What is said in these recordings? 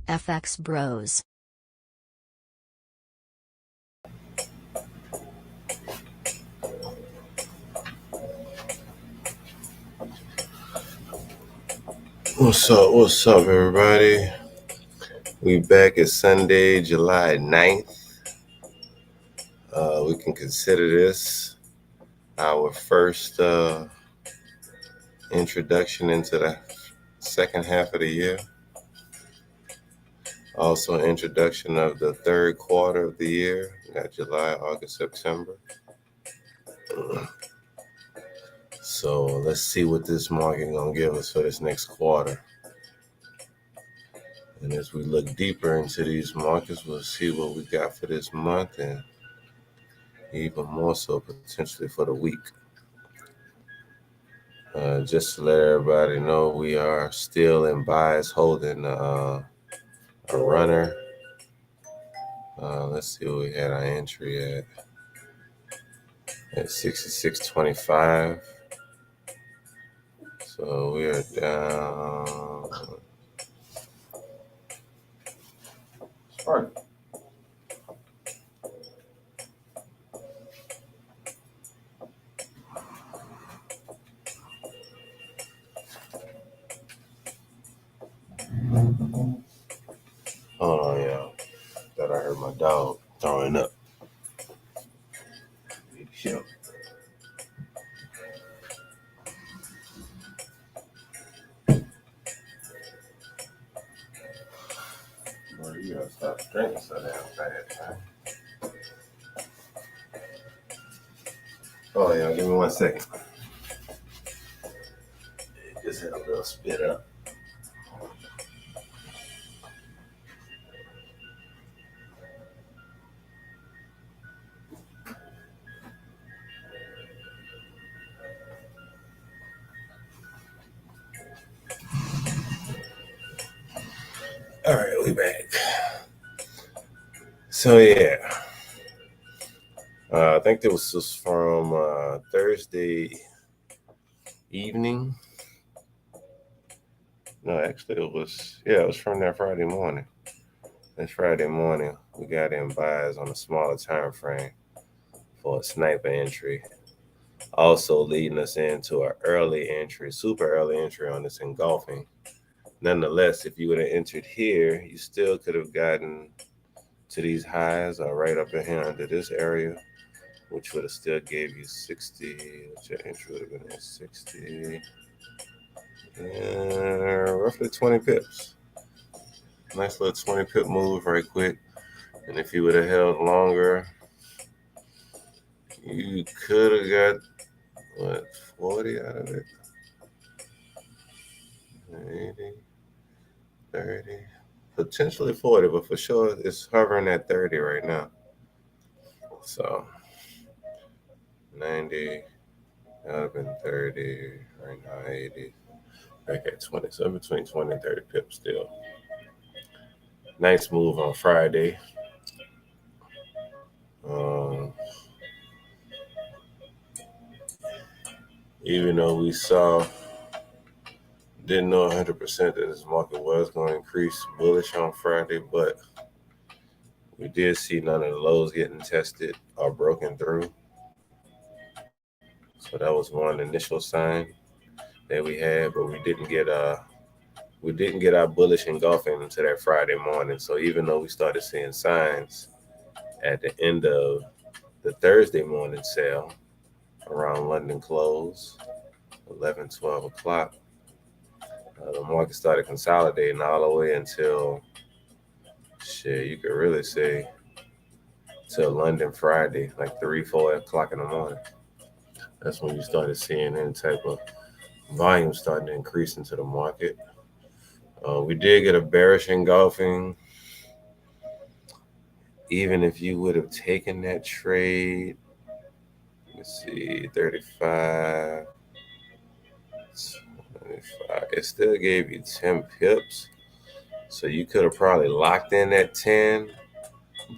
FXBros. What's up, everybody? We back at Sunday, July 9th. We can consider this our first introduction into the second half of the year. Also, introduction of the third quarter of the year. We got July, August, September. So let's see what this market gonna give us for this next quarter. And as we look deeper into these markets, we'll see what we got for this month and even more so potentially for the week. Just to let everybody know, we are still in buys holding a runner. Let's see what we had our entry at 66.25. So we are down. Sorry. Hold on, y'all. Thought I heard my dog throwing up. Sure. Bro, you gotta stop drinking so damn fast, man. Oh, yeah, give me 1 second. Just had a little spit up. All right, we back. So yeah, I think this was just from Thursday evening. No, actually it was from that Friday morning. This Friday morning, we got in buys on a smaller time frame for a sniper entry. Also leading us into an early entry, super early entry on this engulfing. Nonetheless, if you would have entered here, you still could have gotten to these highs or right up in here under this area, which would have still gave you 60, which your entry would have been at 60, and roughly 20 pips. Nice little 20 pip move right quick. And if you would have held longer, you could have got, 40 out of it? 80, 30, potentially 40, but for sure it's hovering at 30 right now. So 90, that would have been 30, right now 80, back at 20. So between 20 and 30 pips still. Nice move on Friday. Even though we didn't know 100% that this market was going to increase bullish on Friday, but we did see none of the lows getting tested or broken through. So that was one initial sign that we had, but we didn't get our bullish engulfing until that Friday morning. So even though we started seeing signs at the end of the Thursday morning sale around London close, 11, 12 o'clock, the market started consolidating all the way until, you could really say, till London Friday, like 3, 4 o'clock in the morning. That's when you started seeing any type of volume starting to increase into the market. We did get a bearish engulfing. Even if you would have taken that trade, let's see, 35, 25, it still gave you 10 pips. So you could have probably locked in at 10.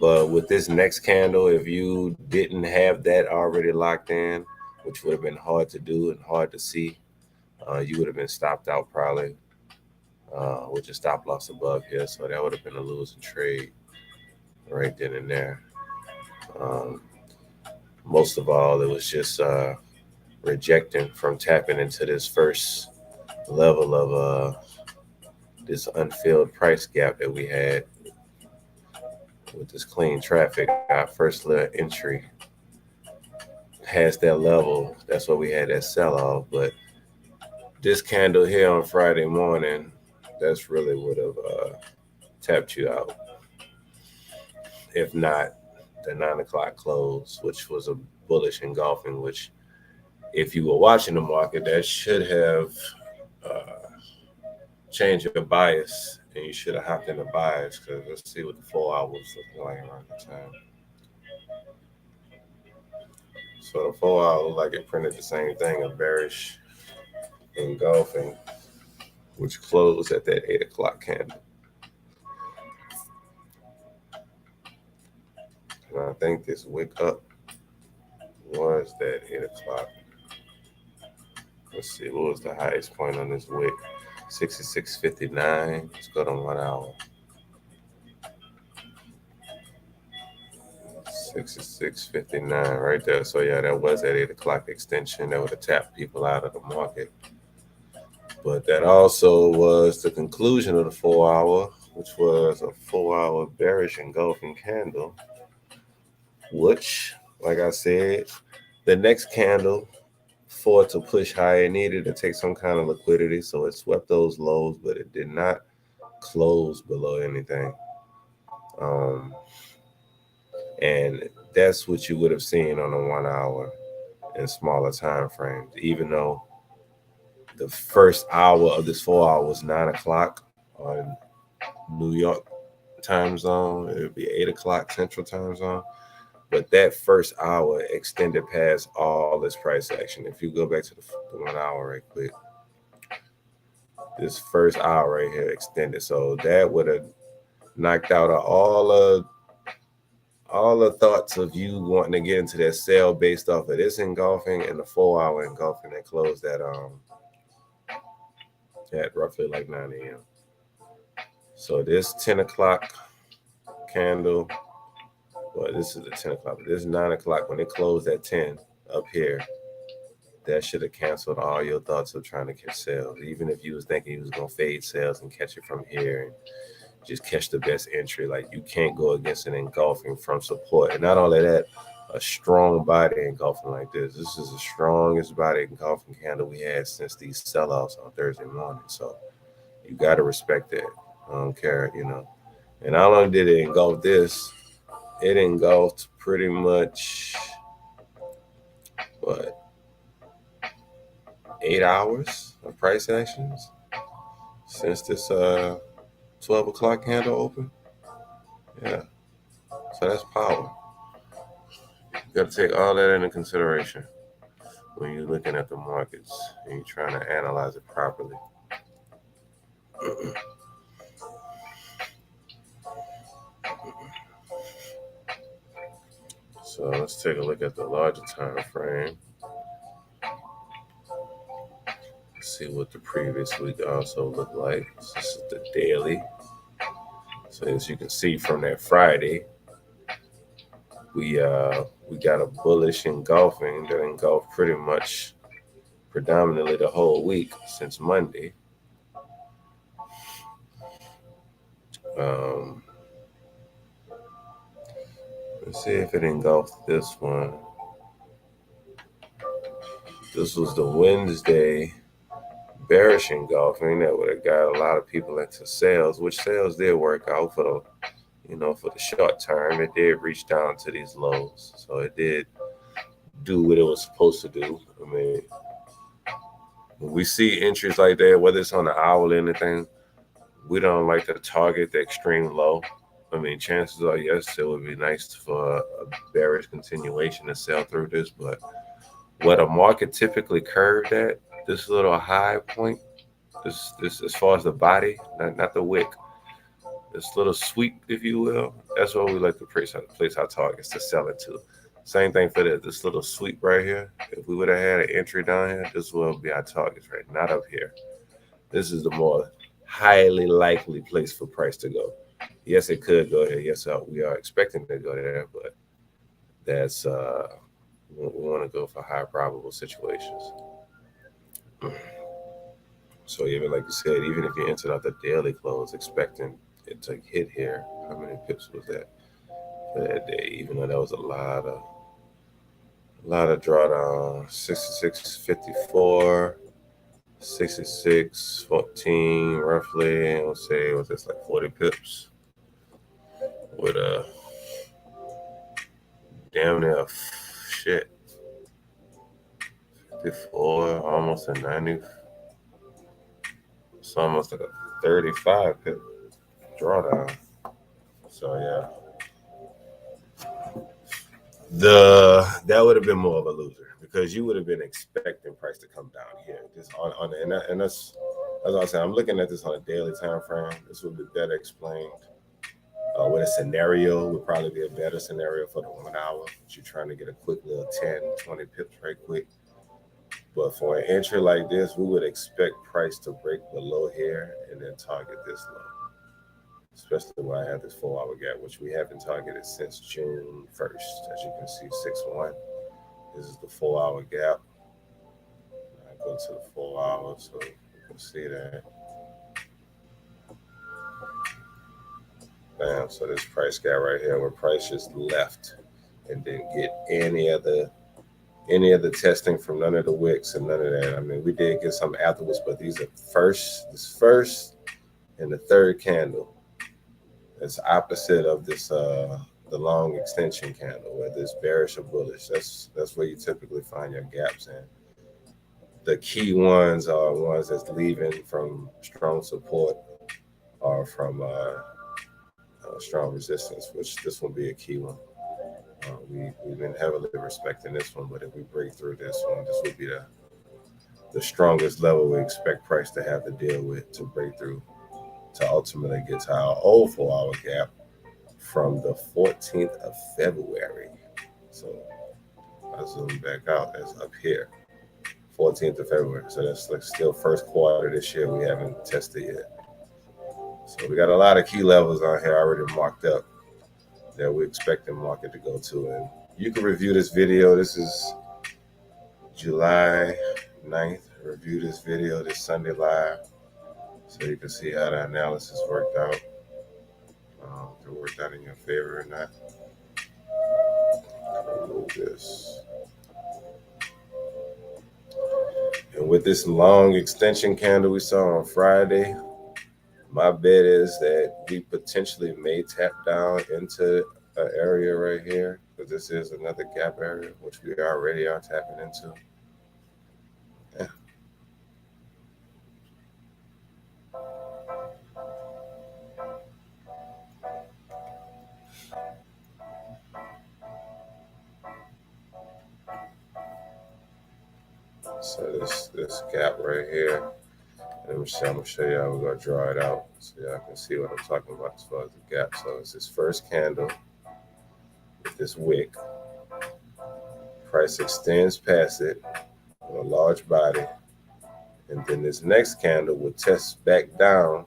But with this next candle, if you didn't have that already locked in, which would have been hard to do and hard to see, you would have been stopped out probably with the stop loss above here. So that would have been a losing trade right then and there. Um, Most of all, it was just rejecting from tapping into this first level of this unfilled price gap that we had with this clean traffic. Our first little entry past that level, that's where we had that sell off. But this candle here on Friday morning, that's really would have tapped you out. If not, the 9 o'clock close, which was a bullish engulfing, which if you were watching the market, that should have changed your bias and you should have hopped in the bias, because let's see what the 4 hours looking like around the time. So the 4 hour looked like it printed the same thing, a bearish engulfing, which closed at that 8 o'clock candle. And I think this wick up was that 8 o'clock. Let's see, what was the highest point on this wick? 66.59. Let's go to 1 hour. 66.59 right there. So yeah, that was that 8 o'clock extension that would have tapped people out of the market. But that also was the conclusion of the 4 hour, which was a 4 hour bearish engulfing candle, which, like I said, the next candle for it to push higher, it needed to take some kind of liquidity. So it swept those lows, but it did not close below anything. And that's what you would have seen on a 1 hour and smaller time frames. Even though the first hour of this 4 hour was 9 o'clock on New York time zone, it would be 8 o'clock Central time zone. But that first hour extended past all this price action. If you go back to the 1 hour right quick, this first hour right here extended. So that would have knocked out all the thoughts of you wanting to get into that sell based off of this engulfing and the 4 hour engulfing that closed at roughly like 9 a.m. So this 10 o'clock candle, well, this is the 10 o'clock, but this is 9 o'clock. When it closed at 10 up here, that should have canceled all your thoughts of trying to catch sales. Even if you was thinking you was going to fade sales and catch it from here and just catch the best entry, like you can't go against an engulfing from support. And not only that, a strong body engulfing like this. This is the strongest body engulfing candle we had since these sell-offs on Thursday morning. So you got to respect that. I don't care, And not only did it engulf this, it engulfed pretty much, 8 hours of price actions since this 12 o'clock candle open. Yeah. So that's power. You got to take all that into consideration when you're looking at the markets and you're trying to analyze it properly. So let's take a look at the larger time frame. See what the previous week also looked like. This is the daily. So as you can see from that Friday, we got a bullish engulfing that engulfed pretty much predominantly the whole week since Monday. Let's see if it engulfed this one. This was the Wednesday bearish engulfing that would have got a lot of people into sales, which sales did work out for the short term. It did reach down to these lows, so it did do what it was supposed to do. I mean, when we see entries like that, whether it's on the hour or anything, we don't like to target the extreme low. I mean, chances are, yes, it would be nice for a bearish continuation to sell through this, but what a market typically curved at, this little high point, this as far as the body, not the wick, this little sweep, if you will, that's what we like to place our targets to sell it to. Same thing for this little sweep right here. If we would have had an entry down here, this will be our targets, right? Not up here. This is the more highly likely place for price to go. Yes, it could go there. Yes, we are expecting to go there, but that's we want to go for high probable situations. So even like you said, even if you entered out the daily close expecting it to hit here, how many pips was that for that day? Even though that was a lot of drawdown, 66.54, 66.14 roughly. Let's say was this like 40 pips with a damn near shit 54, almost a 90. It's almost like a 35 pip drawdown. So yeah, that would have been more of a loser because you would have been expecting price to come down here. Just on and that's as I was saying, I'm looking at this on a daily time frame. This would be better explained. With a scenario would probably be a better scenario for the 1 hour. You're trying to get a quick little 10, 20 pips right quick. But for an entry like this, we would expect price to break below here and then target this low. Especially when I have this 4 hour gap, which we haven't targeted since June 1st. As you can see, 6-1. This is the 4 hour gap. I go to the 4 hours so you can see that. Bam, so this price gap right here where price just left and didn't get any of the testing from none of the wicks and none of that. I mean, we did get some afterwards, but these are this first and the third candle. It's opposite of this the long extension candle, whether it's bearish or bullish. That's where you typically find your gaps in. The key ones are ones that's leaving from strong support or from strong resistance, which this will be a key one. We've been heavily respecting this one, but if we break through this one, this would be the strongest level we expect price to have to deal with to break through to ultimately get to our old 4 hour gap from the 14th of February. So I zoom back out, that's up here, 14th of February. So that's like still first quarter this year we haven't tested yet. So we got a lot of key levels on here already marked up that we expect the market to go to. And you can review this video. This is July 9th. Review this video this Sunday live so you can see how the analysis worked out. If it worked out in your favor or not. Remove this. And with this long extension candle we saw on Friday, my bet is that we potentially may tap down into an area right here, because this is another gap area, which we already are tapping into. Yeah. So this gap right here, I'm gonna show y'all. We're gonna draw it out so y'all can see what I'm talking about as far as the gap. So it's this first candle with this wick. Price extends past it with a large body, and then this next candle will test back down,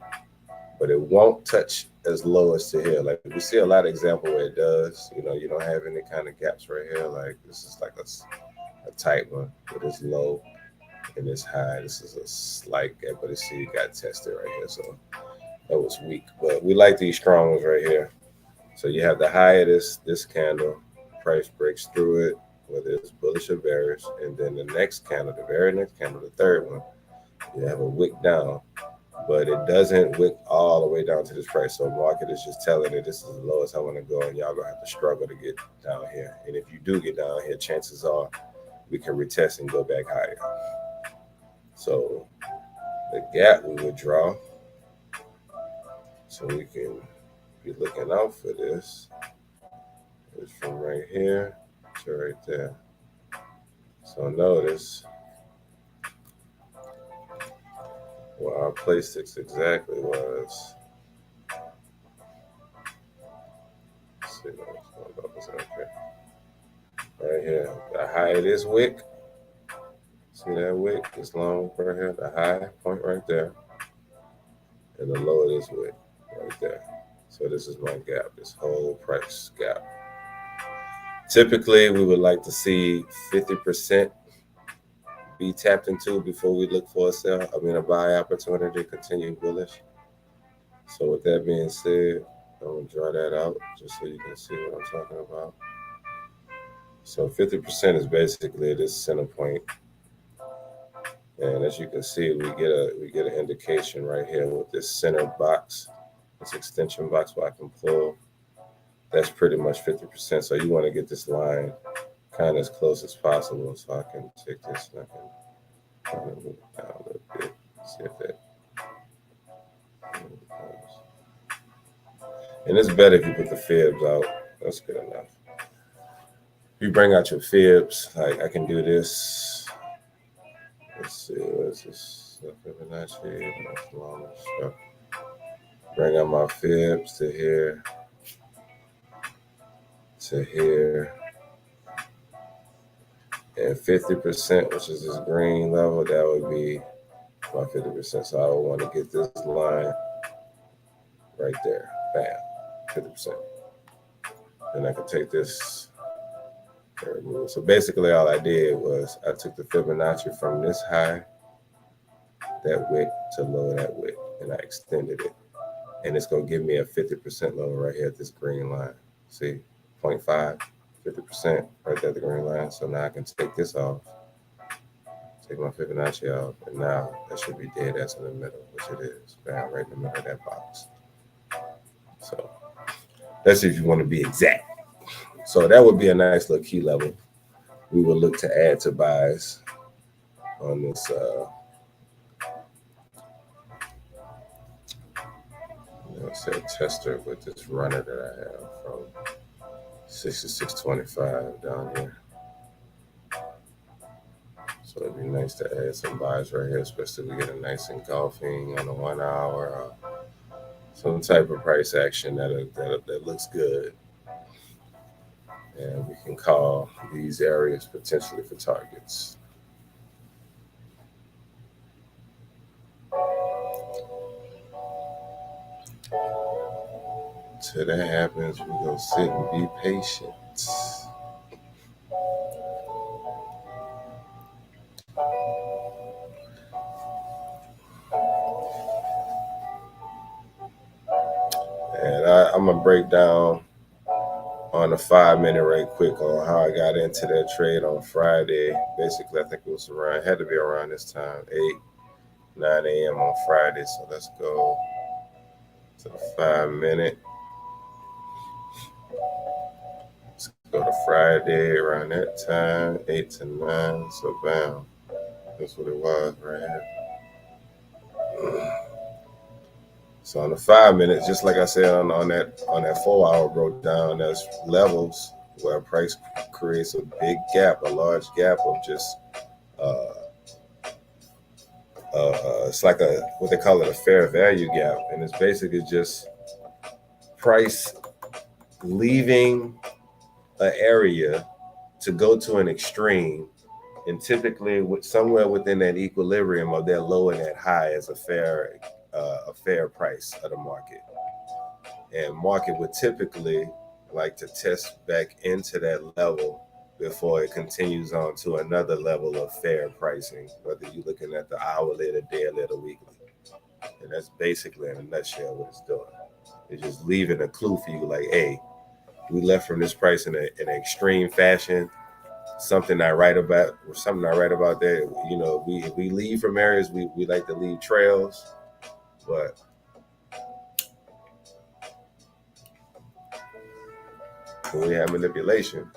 but it won't touch as low as to here. Like we see a lot of example where it does. You know, you don't have any kind of gaps right here. Like this is like a tight one, but it's low and it's high. This is a slight gap, but see, you got tested right here. So that was weak, but we like these strong ones right here. So you have the high of this candle, price breaks through it, whether it's bullish or bearish, and then the next candle, the very next candle, the third one, you have a wick down, but it doesn't wick all the way down to this price. So market is just telling it this is the lowest I want to go, and y'all gonna have to struggle to get down here. And if you do get down here, chances are we can retest and go back higher. So the gap we would draw, so we can be looking out for this, is from right here to right there. So notice where our place exactly was. Let's see what's going on here. Right here, the high of this wick. See that wick? This long right here, the high point right there. and the low of this wick right there. So this is my gap, this whole price gap. Typically, we would like to see 50% be tapped into before we look for a sell. I mean, a buy opportunity, continue bullish. So with that being said, I'm gonna draw that out just so you can see what I'm talking about. So 50% is basically this center point, and as you can see, we get an indication right here with this center box, this extension box where I can pull. That's pretty much 50%. So you want to get this line kind of as close as possible. So I can take this and I can kind of move it down a little bit. See if that. And it's better if you put the fibs out. That's good enough. If you bring out your fibs, like I can do this. Let's see, what is this? Fibonacci, stuff. Bring out my fibs to here, and 50%, which is this green level, that would be my 50%. So I would want to get this line right there, bam, 50%. Then I could take this and remove. So basically, all I did was I took the Fibonacci from this high, that wick, to lower that wick, and I extended it. And it's going to give me a 50% lower right here at this green line. See, 0.5, 50% right there at the green line. So now I can take this off, take my Fibonacci off, and now that should be dead. That's in the middle, which it is. Bam, right in the middle of that box. So that's if you want to be exact. So that would be a nice little key level. We will look to add to buys on this let's say tester with this runner that I have from 66.25 down here. So it'd be nice to add some buys right here, especially if we get a nice engulfing on the 1 hour, some type of price action that looks good. And we can call these areas potentially for targets. Till that happens, we're going to sit and be patient. And I'm going to break down on the 5-minute right quick on how I got into that trade on Friday. Basically, I think it was around, had to be around this time, 9 a.m. on Friday. So let's go to the 5-minute. Let's go to Friday around that time, 8 to 9. So bam, that's what it was right here. So on the 5 minutes, just like I said on that 4 hour, broke down, there's levels where price creates a big gap, a large gap of just it's like what they call it, a fair value gap, and it's basically just price leaving an area to go to an extreme, and typically somewhere within that equilibrium of that low and that high is a fair price of the market. And market would typically like to test back into that level before it continues on to another level of fair pricing, whether you're looking at the hourly, the daily, or the weekly. And that's basically in a nutshell what it's doing. It's just leaving a clue for you, like, hey, we left from this price in an extreme fashion. Something I write about there. You know, if we leave from areas, we like to leave trails, but when we have manipulation,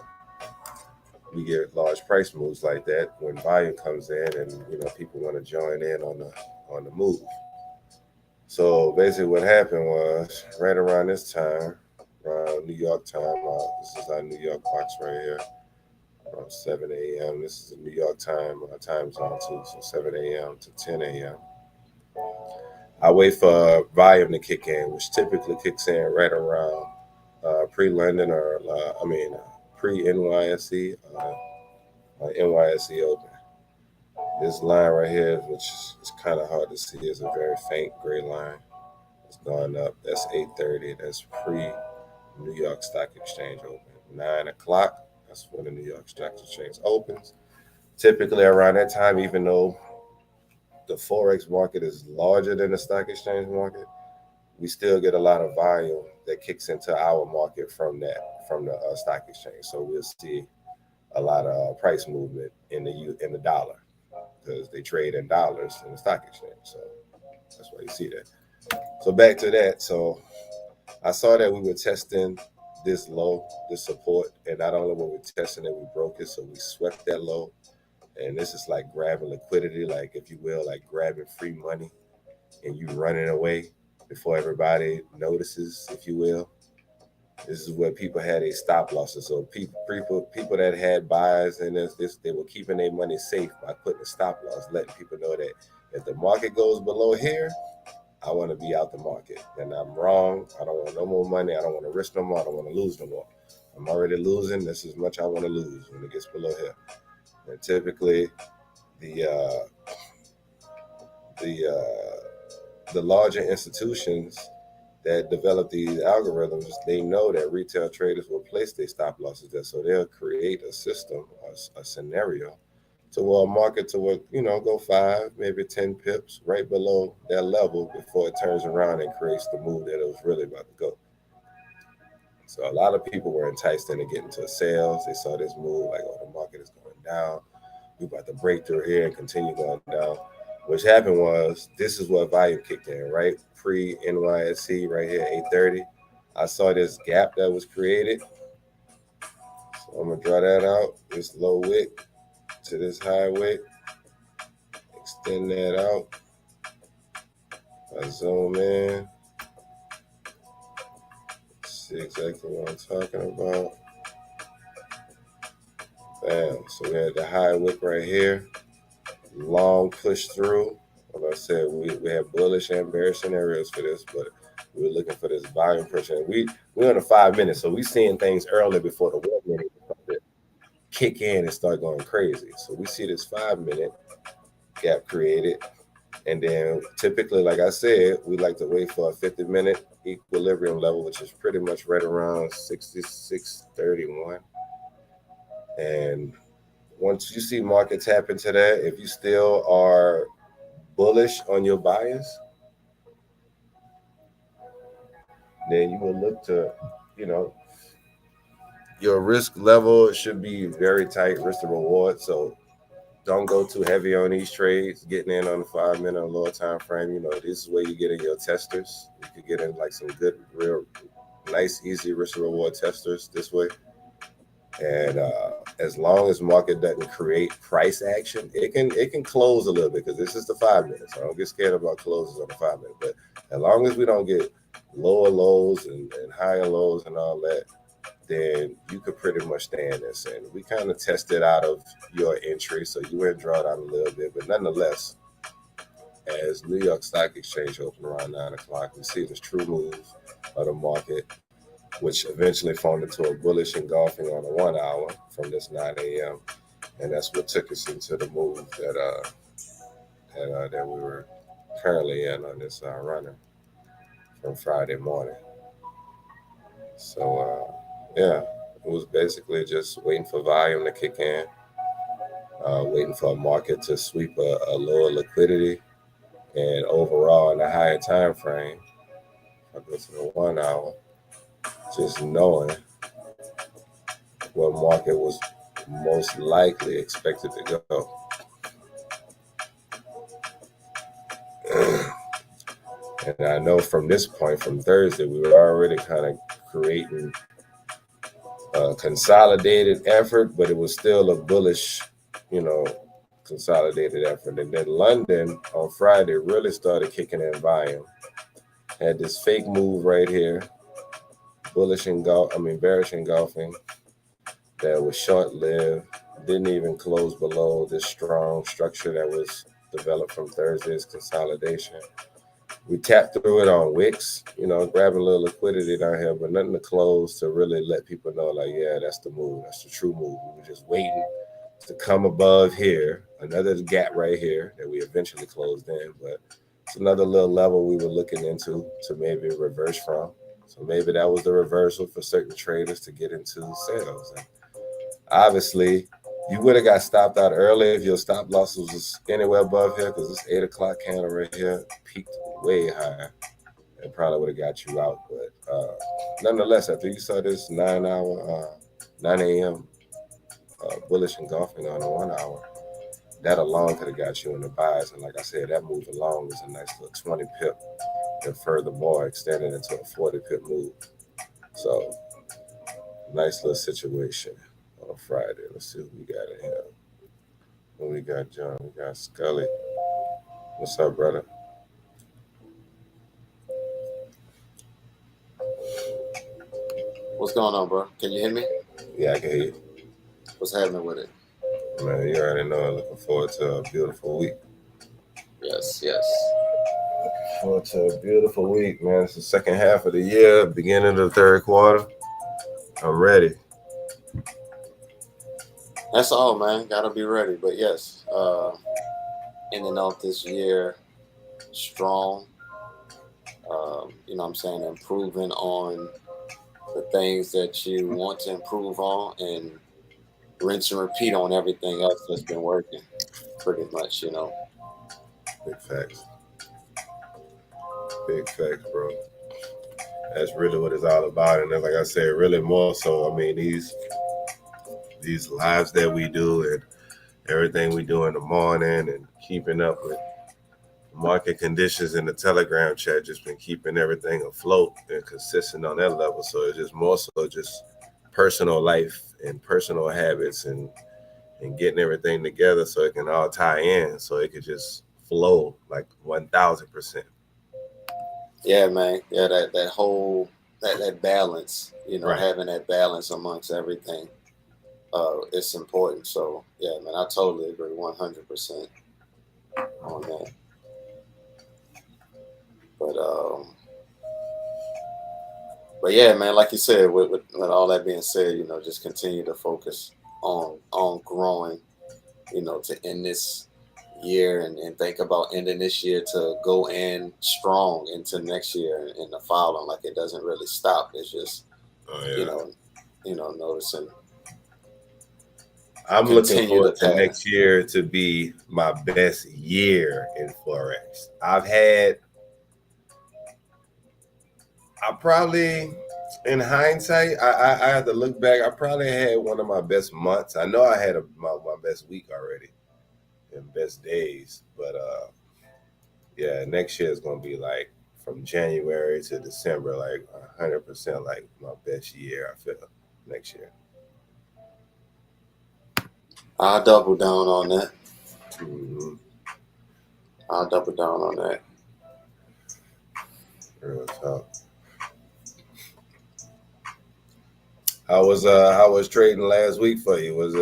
we get large price moves like that when volume comes in, and people want to join in on the move. So basically, what happened was right around this time, around New York time. This is our New York clocks right here. Around 7 a.m. This is a New York time zone too, so 7 a.m. to 10 a.m. I wait for volume to kick in, which typically kicks in right around pre-London or pre-NYSE, NYSE open. This line right here, which is kind of hard to see, is a very faint gray line. It's gone up. That's 8:30. That's pre-New York Stock Exchange open. 9 o'clock. That's when the New York Stock Exchange opens. Typically around that time, even though the Forex market is larger than the stock exchange market, we still get a lot of volume that kicks into our market from the stock exchange. So we'll see a lot of price movement in the dollar because they trade in dollars in the stock exchange. So that's why you see that. So back to that. So I saw that we were testing this low, this support, and not only were we testing it, we broke it. So we swept that low. And this is like grabbing liquidity, like if you will, like grabbing free money and you running away before everybody notices, if you will. This is where people had a stop losses. So people that had buys in this, they were keeping their money safe by putting a stop loss, letting people know that if the market goes below here, I want to be out the market. And I'm wrong. I don't want no more money. I don't want to risk no more. I don't want to lose no more. I'm already losing. This is as much I want to lose when it gets below here. And typically, the larger institutions that develop these algorithms, they know that retail traders will place their stop losses there. So they'll create a system, a scenario, to where a market to where, go 5, maybe 10 pips right below that level before it turns around and creates the move that it was really about to go. So a lot of people were enticed into getting to sales. They saw this move like, oh, the market is going down. We're about to break through here and continue going down. What happened was, this is what volume kicked in, right? Pre-NYSE right here, 8:30. I saw this gap that was created. So I'm going to draw that out, this low wick to this high wick. Extend that out. I zoom in. See exactly what I'm talking about. Bam. So we had the high wick right here. Long push through. Like I said, we have bullish and bearish scenarios for this, but we're looking for this volume pressure. We're on a 5 minutes, so we're seeing things early before the 1 minute kick in and start going crazy. So we see this 5 minute gap created. And then typically, like I said, we like to wait for a 50-minute equilibrium level, which is pretty much right around 66.31. And once you see markets tap into that, if you still are bullish on your bias, then you will look to, your risk level should be very tight, risk to reward. So don't go too heavy on these trades, getting in on the 5 minute or lower time frame. This is where you get in your testers. You could get in like some good, real nice, easy risk to reward testers this way. And as long as market doesn't create price action, it can close a little bit, because this is the 5 minutes. So don't get scared about closes on the 5 minute. But as long as we don't get lower lows and higher lows and all that, then you could pretty much stay in this. And we kind of tested out of your entry, so you went drawdown a little bit. But nonetheless, as New York Stock Exchange opened around 9 o'clock, we see this true move of the market, which eventually formed into a bullish engulfing on the 1 hour from this 9 a.m. And that's what took us into the move that we were currently in on this runner from Friday morning. So, yeah, it was basically just waiting for volume to kick in, waiting for a market to sweep a lower liquidity. And overall, in the higher time frame, I go to the 1 hour, just knowing what market was most likely expected to go. And I know from this point, from Thursday, we were already kind of creating a consolidated effort, but it was still a bullish, consolidated effort. And then London on Friday really started kicking in volume. Had this fake move right here, bearish engulfing, that was short-lived, didn't even close below this strong structure that was developed from Thursday's consolidation. We tapped through it on wicks, grabbing a little liquidity down here, but nothing to close to really let people know, like, yeah, that's the move. That's the true move. We were just waiting to come above here, another gap right here that we eventually closed in, but it's another little level we were looking into to maybe reverse from. So maybe that was the reversal for certain traders to get into sales. And obviously, you would have got stopped out early if your stop losses was anywhere above here, because this 8 o'clock candle right here peaked way higher. It probably would have got you out. But nonetheless, after you saw this 9 a.m. Bullish engulfing on the 1 hour, that alone could have got you in the buys. And like I said, that move alone was a nice little 20 pip, and furthermore extended into a 40 pip move. So nice little situation on a Friday. Let's see what we got in here. What we got, John? We got Scully. What's up, brother? What's going on, bro? Can you hear me? Yeah, I can hear you. What's happening with it? Man, you already know. Looking forward to a beautiful week. Yes. Looking forward to a beautiful week, man. It's the second half of the year, beginning of the third quarter. I'm ready. That's all, man. Gotta be ready. But yes, ending off this year strong. You know what I'm saying? Improving on the things that you want to improve on, and rinse and repeat on everything else that's been working, pretty much, you know. Big facts. Big facts, bro. That's really what it's all about. And then, like I said, really more so, I mean, these lives that we do and everything we do in the morning and keeping up with market conditions in the Telegram chat, just been keeping everything afloat and consistent on that level. So it's just more so just personal life and personal habits and getting everything together so it can all tie in, so it could just flow like 1,000%. Yeah, man. Yeah, that whole that balance, you know, Right. having that balance amongst everything, it's important. So yeah, man, I totally agree 100% on that. But yeah, man, like you said, with all that being said, you know, just continue to focus on growing, you know, to end this year and think about ending this year to go in strong into next year and the following. Like, it doesn't really stop. It's just, you know, noticing. I'm looking forward to next year to be my best year in Forex. I probably, in hindsight, I have to look back. I probably had one of my best months. I know I had my best week already and best days. But yeah, next year is going to be like from January to December, like 100% like my best year, I feel, next year. I'll double down on that. Mm-hmm. I'll double down on that. Real talk. How was trading last week for you? Was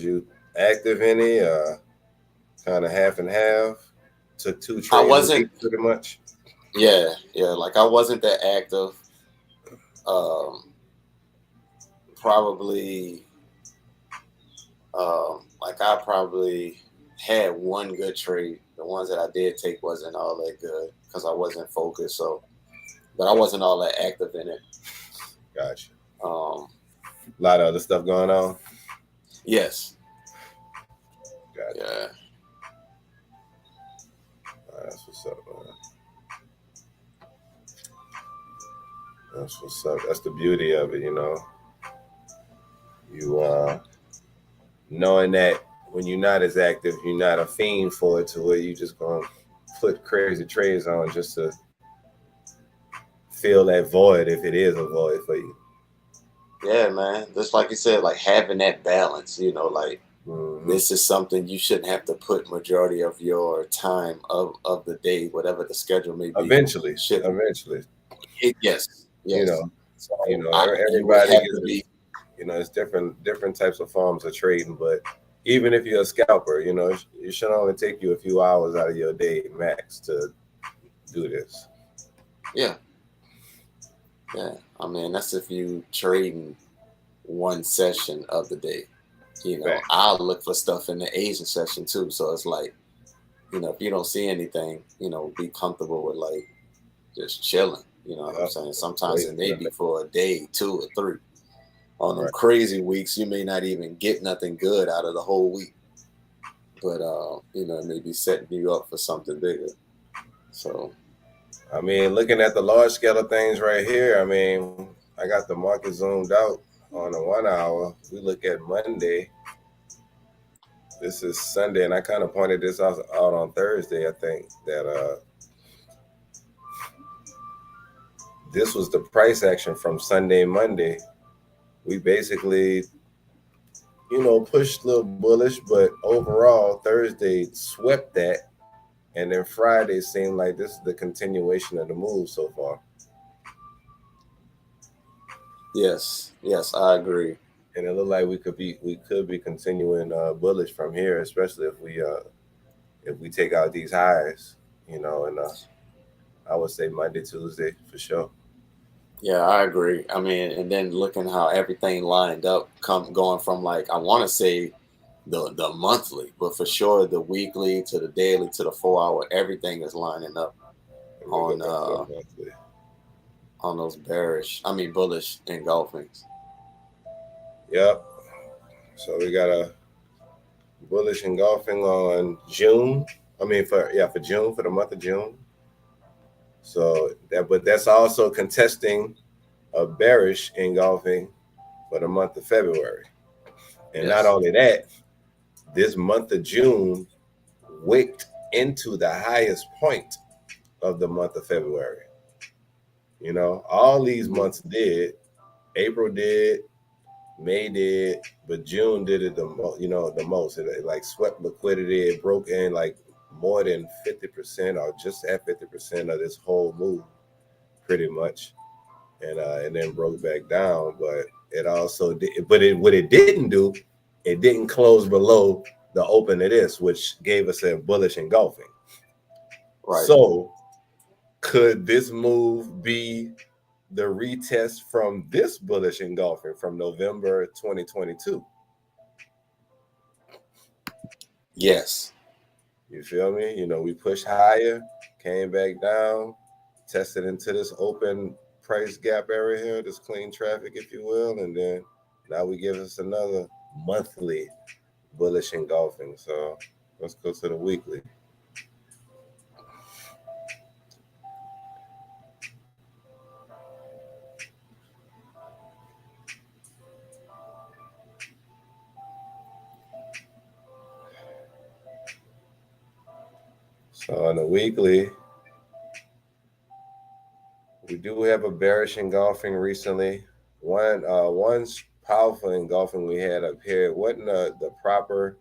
you active any? Kind of half and half. Took 2 trades. I wasn't pretty much. Yeah. Like, I wasn't that active. Probably. Like, I probably had one good trade. The ones that I did take wasn't all that good because I wasn't focused. So, but I wasn't all that active in it. Gotcha. A lot of other stuff going on. Yes. Gotcha. Yeah. That's what's up, man. That's what's up. That's the beauty of it, you know. You knowing that when you're not as active, you're not a fiend for it to where you just gonna put crazy trades on just to fill that void, if it is a void for you. Yeah, man. Just like you said, like having that balance, you know, like this is something you shouldn't have to put majority of your time of the day, whatever the schedule may be. Eventually. Yes. You know, everybody gets, you know, it's different types of forms of trading, but even if you're a scalper, you know, it should only take you a few hours out of your day max to do this. Yeah. I mean, that's if you trading one session of the day. You know, I'll look for stuff in the Asian session too. So it's like, if you don't see anything, be comfortable with like just chilling. You know what I'm Yep. saying? Sometimes Waiting it for may the be for a day, 2 or 3. On them right. crazy weeks, you may not even get nothing good out of the whole week, but it may be setting you up for something bigger. So I mean, looking at the large scale of things right here, I mean, I got the market zoomed out on the 1 hour. We look at Monday. This is Sunday, and I kind of pointed this out on Thursday. I think that this was the price action from Sunday, Monday. We basically, pushed a little bullish, but overall, Thursday swept that. And then Friday seemed like this is the continuation of the move so far. yes, I agree. And it looked like we could be continuing bullish from here, especially if we take out these highs, and I would say Monday, Tuesday for sure. Yeah, I agree. I mean, and then looking how everything lined up, going from like I want to say the monthly, but for sure the weekly to the daily to the 4 hour, everything is lining up Let me on look at the uh monthly. on those bullish engulfings. Yep. So we got a bullish engulfing on June. I mean for June, for the month of June. But that's also contesting a bearish engulfing for the month of February. And not Yes, only that, this month of June wicked into the highest point of the month of February. All these hmm months did. April did, May did, but June did it the most. It like swept liquidity. It broke in like more than 50% or just at 50% of this whole move, pretty much, and then broke back down. But it also did. But what it didn't do, it didn't close below the open of this, which gave us a bullish engulfing. right. So could this move be the retest from this bullish engulfing from November 2022? Yes, You feel me? We pushed higher, came back down, tested into this open price gap area here, this clean traffic, if you will, and then now we give us another monthly bullish engulfing. So let's go to the weekly. So on the weekly, we do have a bearish engulfing recently. One's powerful engulfing we had up here. It wasn't the proper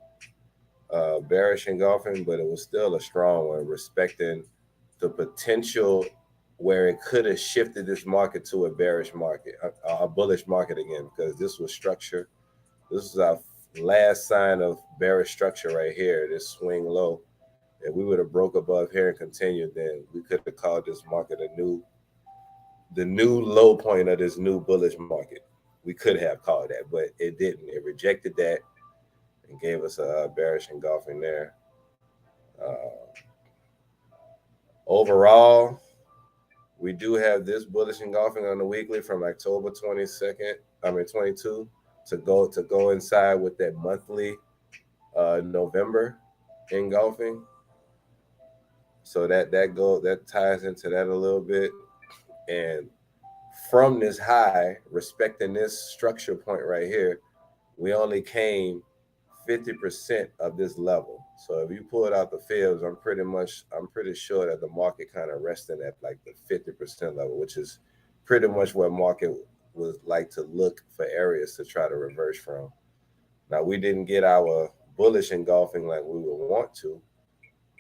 bearish engulfing, but it was still a strong one, respecting the potential where it could have shifted this market to a bearish market, a bullish market again, because this was structure. This is our last sign of bearish structure right here, this swing low. If we would have broke above here and continued, then we could have called this market the new low point of this new bullish market. We could have called that, but it didn't. It rejected that and gave us a bearish engulfing there. Uh, Overall, we do have this bullish engulfing on the weekly from October 22nd, 22, to go inside with that monthly November engulfing. So that ties into that a little bit. And from this high, respecting this structure point right here, we only came 50% of this level. So if you pull it out the fibs, I'm pretty sure that the market kind of resting at like the 50% level, which is pretty much where market would like to look for areas to try to reverse from. Now we didn't get our bullish engulfing like we would want to.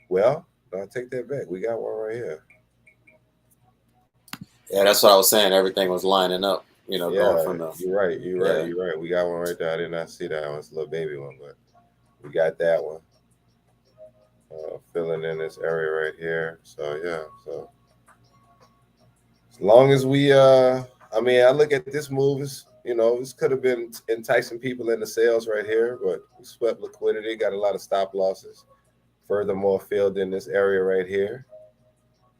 Well, I'll take that back. We got one right here. Yeah, that's what I was saying. Everything was lining up. Going Yeah, from the you're right. You're right. yeah. You're right. We got one right there. I did not see that one. It's a little baby one, but we got that one. Filling in this area right here. So yeah. So as long as I mean, I look at this move as this could have been enticing people into sales right here, but we swept liquidity, got a lot of stop losses, furthermore filled in this area right here,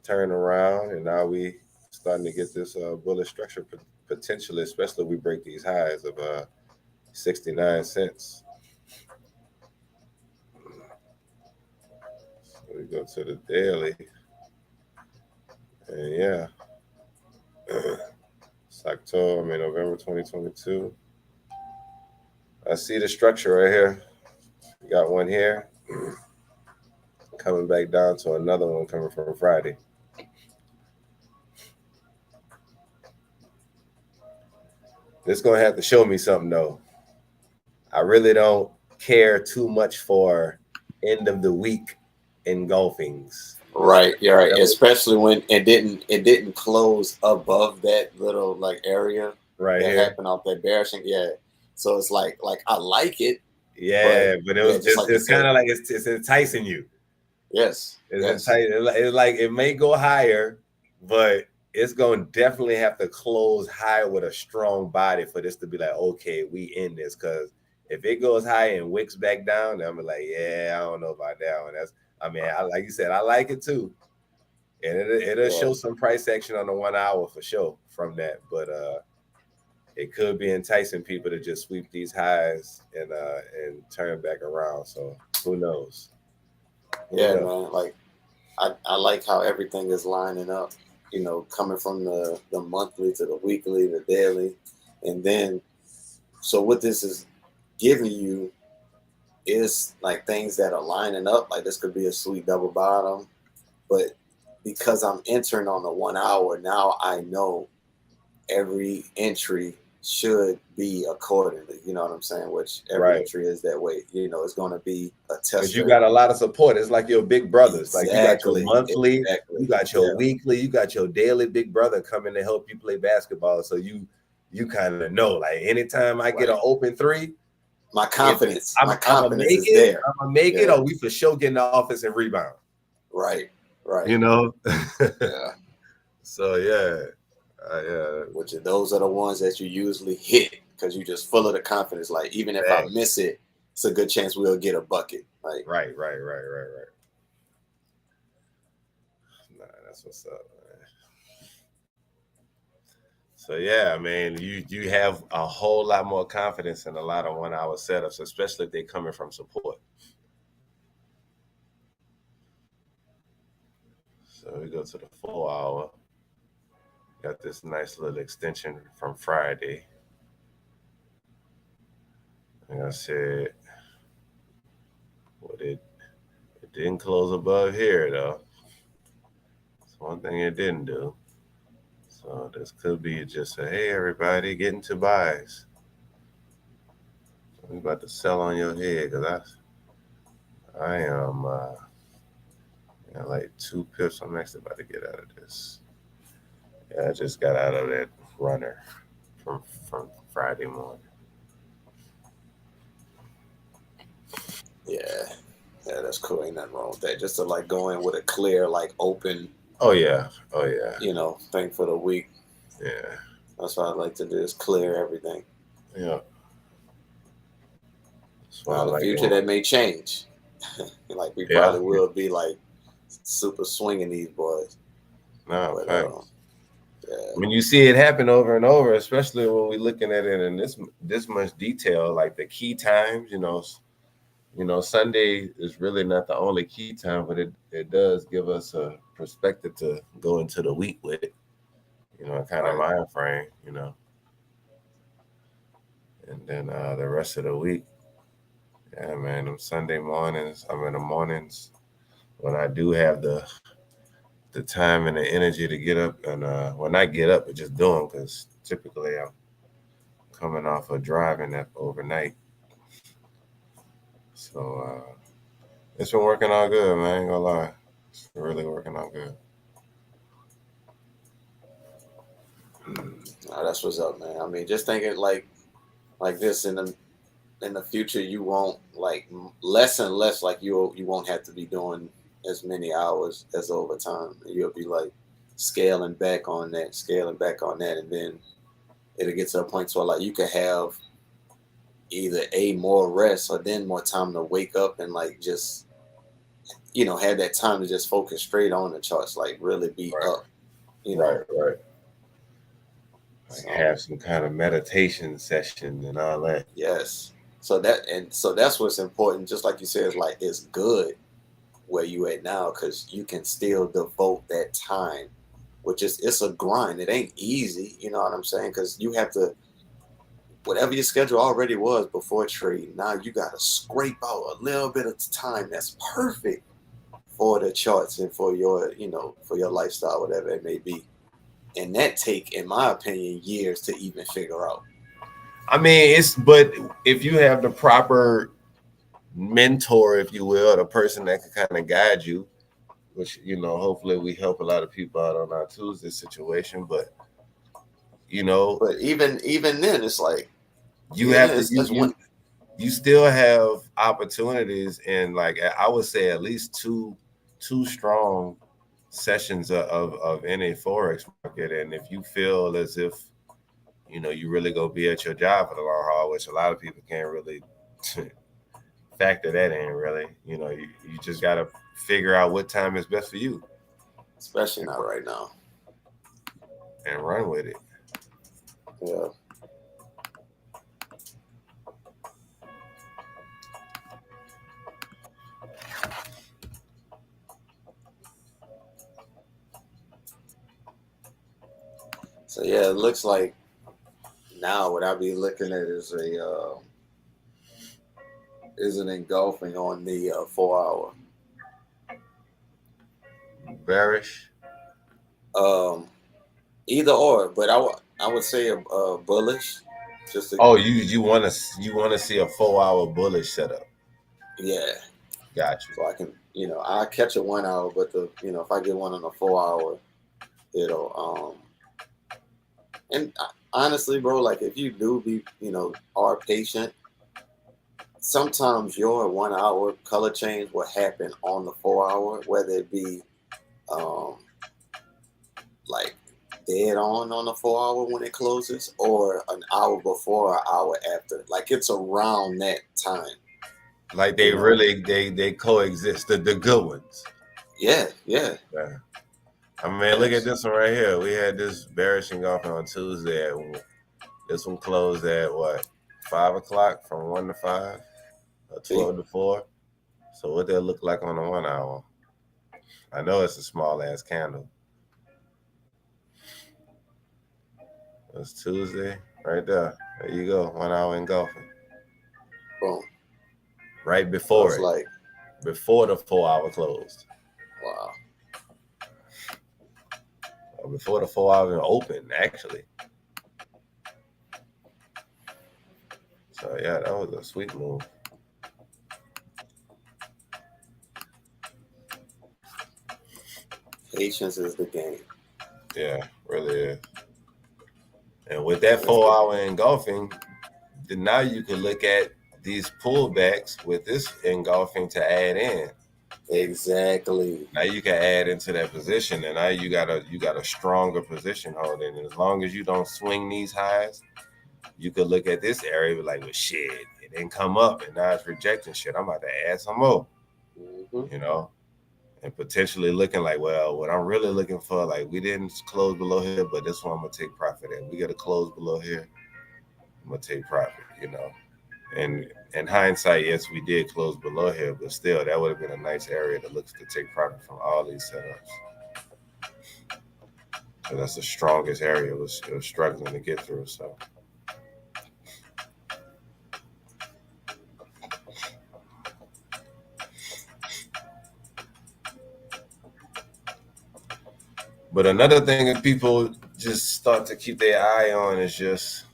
turn around, and now we starting to get this bullish structure potentially, especially if we break these highs of 69 cents. So we go to the daily, and yeah, it's November 2022. I see the structure right here. We got one here, coming back down to another one coming from Friday. This gonna have to show me something though. I really don't care too much for end of the week engulfings. Right, yeah, right. Especially when it didn't close above that little like area Right that here. happened off that bearish. Yeah. So it's like I like it. Yeah, but yeah, just like it's kind of like it's enticing you. Yes. It's Yes. enticing. It's like it may go higher, but it's going to definitely have to close higher with a strong body for this to be like, okay, we in this. Because if it goes high and wicks back down, then I'm like, yeah, I don't know about that one. Like you said, I like it too, and it'll show some price action on the 1 hour for sure from that. But it could be enticing people to just sweep these highs and turn back around. So who knows? Man. Like I like how everything is lining up. You know, coming from the monthly to the weekly, the daily, and then so what this is giving you is like things that are lining up. Like this could be a sweet double bottom, but because I'm entering on the 1 hour, now I know every entry should be accordingly. You know what I'm saying? Which every entry is that way. You know, it's going to be a tester. Because you got a lot of support. It's like your big brothers. Exactly. Like you got your monthly, you got your weekly, you got your daily big brother coming to help you play basketball. So you kind of know, like anytime I get an open three, my confidence, I'm gonna make is there. I'm gonna make it, or we for sure get in the office and rebound. Right. You know. Yeah. So yeah. Which those are the ones that you usually hit because you're just full of the confidence. Like even if I miss it, it's a good chance we'll get a bucket. Like right. Nah, that's what's up, man. So yeah, I mean, you have a whole lot more confidence in a lot of 1 hour setups, especially if they're coming from support. So we go to the 4 hour. Got this nice little extension from Friday. Like I said, it didn't close above here though. That's one thing it didn't do. So this could be just a hey everybody, get into buys. I'm about to sell on your head because I am like 2 pips. I'm actually about to get out of this. Yeah, I just got out of that runner from Friday morning. Yeah, that's cool. Ain't nothing wrong with that. Just to like go in with a clear, like open. Oh yeah. You know, thing for the week. Yeah. That's what I like to do is clear everything. Yeah. Now, the future that may change. Like we probably will be like super swinging these boys. No, thanks. I mean, you see it happen over and over, especially when we're looking at it in this much detail, like the key times. You know, Sunday is really not the only key time, but it does give us a perspective to go into the week with. You know, kind of mind frame. You know, and then the rest of the week. Yeah, man, them Sunday mornings. I'm in the mornings when I do have the time and the energy to get up and when I get up, but just do them because typically I'm coming off of driving that overnight. So it's been working out good, man. I ain't gonna lie, it's really working out good. That's what's up, man. I mean, just thinking like this in the future, you won't like less and less. Like you won't have to be doing as many hours as overtime. You'll be like scaling back on that, and then it'll get to a point where like you can have either more rest or then more time to wake up and like just have that time to just focus straight on the charts, like really be Right, up, you know. right, right. Like So have some kind of meditation session and all that. yes, so that's what's important. Just like you said, it's like it's good where you at now because you can still devote that time, which is it's a grind. It ain't easy, you know what I'm saying? Because you have to whatever your schedule already was before trade. Now you got to scrape out a little bit of time that's perfect for the charts and for your for your lifestyle, whatever it may be. And that take, in my opinion, years to even figure out. I mean, but if you have the proper mentor, if you will, the person that can kind of guide you, which hopefully we help a lot of people out on our Tuesday situation, but you know, But even then, it's like you even have then, to it's one. you still have opportunities, and like I would say at least two strong sessions of any forex market. And if you feel as if you really go be at your job for the long haul, which a lot of people can't really factor that in, really, you just got to figure out what time is best for you Especially and, not right now. and run with it. Yeah. So yeah, it looks like now what I'll be looking at is an engulfing on the 4 hour. Bearish. Um, Either or, but I would say a bullish. Just to, Oh, you want to see a 4 hour bullish setup. yeah, Got you. so I can I catch a 1 hour, but the if I get one on a 4 hour, it'll and honestly, bro, like if you do be are patient, sometimes your 1 hour color change will happen on the 4 hour, whether it be um like dead on the 4 hour when it closes, or an hour before, or an hour after. Like it's around that time, Like you they know. really they coexist. The good ones. Yeah, yeah, Yeah. I mean, look at yes. this one right here. We had this bearish engulfing on Tuesday. This one closed at what, 5 o'clock from 1 to 5, or See, 12 to 4. So what that look like on the 1 hour? I know it's a small ass candle. It's Tuesday right there. There you go. 1 hour engulfing. boom. Right So before it's it, like, before the 4 hour closed, wow. or before the 4 hour opened, actually. So yeah, that was a sweet move. Patience is the game. Yeah, really is. And with that Let's 4 hour engulfing, then now you can look at these pullbacks with this engulfing to add in. exactly. Now you can add into that position, and now you got a stronger position holding. And as long as you don't swing these highs, you could look at this area and be like, well, shit, it didn't come up, and now it's rejecting shit. I'm about to add some more, Hmm. you know, and potentially looking like, well, what I'm really looking for, like, we didn't close below here, but this one I'm gonna take profit at. We got to close below here. I'm gonna take profit. And in hindsight, yes, we did close below here, but still, that would have been a nice area to look to take profit from all these setups. So that's the strongest area it was struggling to get through. So, but another thing that people just start to keep their eye on is just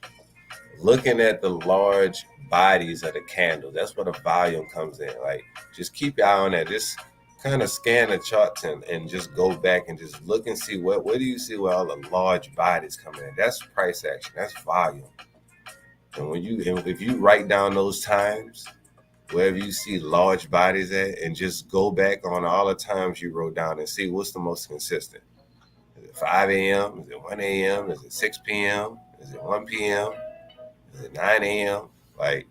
looking at the large bodies of the candle. That's where the volume comes in. Like, just keep your eye on that. Just kind of scan the charts and just go back and just look and see where do you see where all the large bodies come in. That's price action. That's volume. And if you write down those times, wherever you see large bodies at, and just go back on all the times you wrote down and see what's the most consistent. Is it 5 a.m.? Is it 1 a.m.? Is it 6 p.m.? Is it 1 p.m.? Is it 9 a.m.? Like,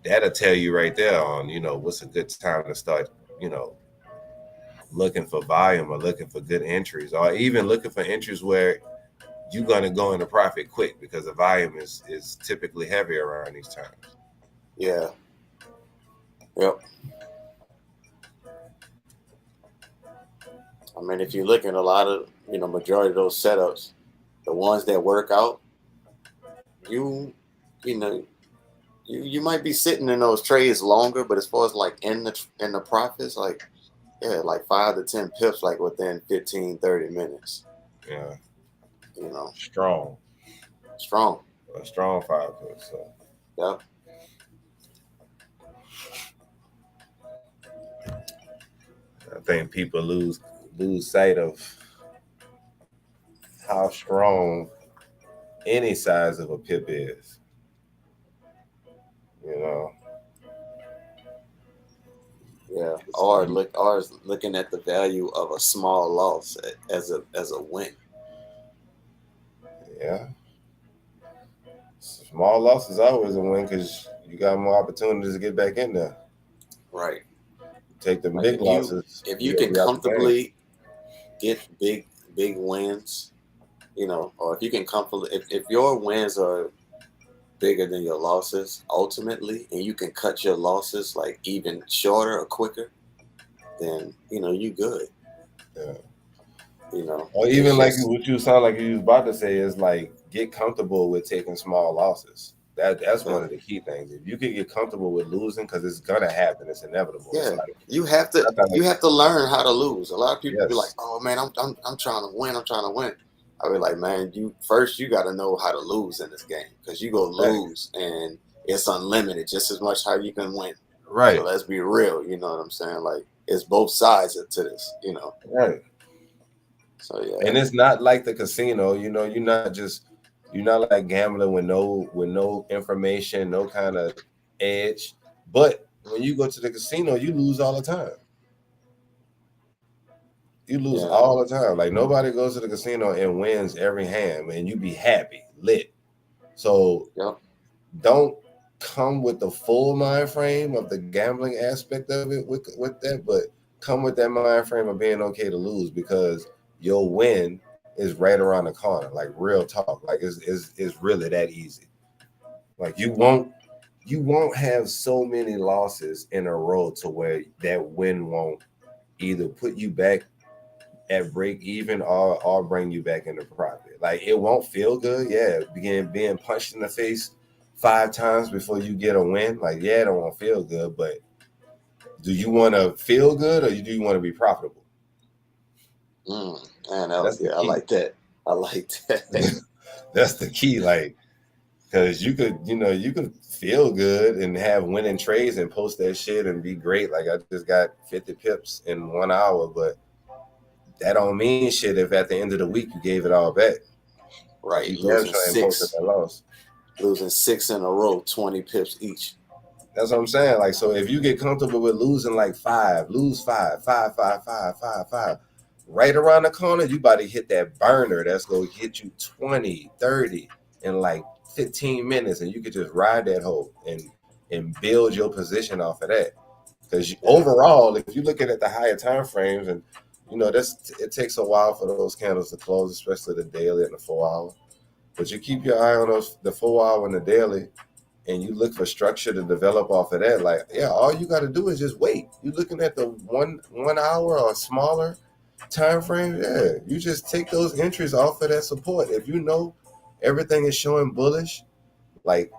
that'll tell you right there on, what's a good time to start, looking for volume or looking for good entries, or even looking for entries where you're going to go into profit quick because the volume is typically heavy around these times. Yeah. Yep. I mean, if you look at a lot of, majority of those setups, the ones that work out, you, you know, you might be sitting in those trades longer, but as far as like in the profits, like, yeah, like 5 to 10 pips, like within 15, 30 minutes, Yeah, you know, strong, strong. a strong 5 pips. So Yep. I think people lose sight of how strong any size of a pip is. You know, Yeah. Or is looking at the value of a small loss as a win. yeah, small loss is always a win because you got more opportunities to get back in there. Right. Take the Like big losses, if you you'll can be out the game. comfortably get big wins, or if you can comfortably if your wins are bigger than your losses ultimately, and you can cut your losses like even shorter or quicker, then you good. Yeah. Or It's even like just what you sound like you was about to say is like get comfortable with taking small losses. That's one uh, of the key things. If you can get comfortable with losing, because it's gonna happen, it's inevitable. It's yeah. like You have to I thought you have to learn how to lose. A lot of people be like, yes, "Oh man, I'm trying to win. I'm trying to win." I be like, "Man, you got to know how to lose in this game because you go right, lose and it's unlimited just as much how you can win." So right, let's be real. You know what I'm saying? Like it's both sides to this. right. So yeah, And it's not like the casino. You're not like gambling with no information, no kind of edge. But when you go to the casino, you lose all the time. You lose yeah, all the time. Like nobody goes to the casino and wins every hand, and you be happy, lit. So yep, don't come with the full mind frame of the gambling aspect of it with that, but come with that mind frame of being okay to lose because your win is right around the corner. Like real talk. Like it's really that easy. Like you won't have so many losses in a row to where that win won't either put you back at break even or bring you back into profit. Like it won't feel good. Yeah, being punched in the face 5 times before you get a win. Like yeah, it won't feel good. But do you want to feel good or do you want to be profitable? man, That's the yeah, I key. like that. I like that. That's the key. Like because you could feel good and have winning trades and post that shit and be great. Like I just got 50 pips in 1 hour, but that don't mean shit if at the end of the week you gave it all back. Like Right, you damn sure ain't posted that loss. losing six in a row, 20 pips each. That's what I'm saying. Like, so if you get comfortable with losing like five, lose five, five, five, five, five, five, right around the corner, you about to hit that burner that's going to hit you 20, 30 in like 15 minutes. And you could just ride that hole and build your position off of that. Because Yeah, overall, if you're looking at the higher time frames and, it takes a while for those candles to close, especially the daily and the 4 hour. But you keep your eye on the 4 hour and the daily, and you look for structure to develop off of that, like yeah, all you got to do is just wait. You're looking at the 1 hour or smaller time frame. Yeah, you just take those entries off of that support. If you know everything is showing bullish, like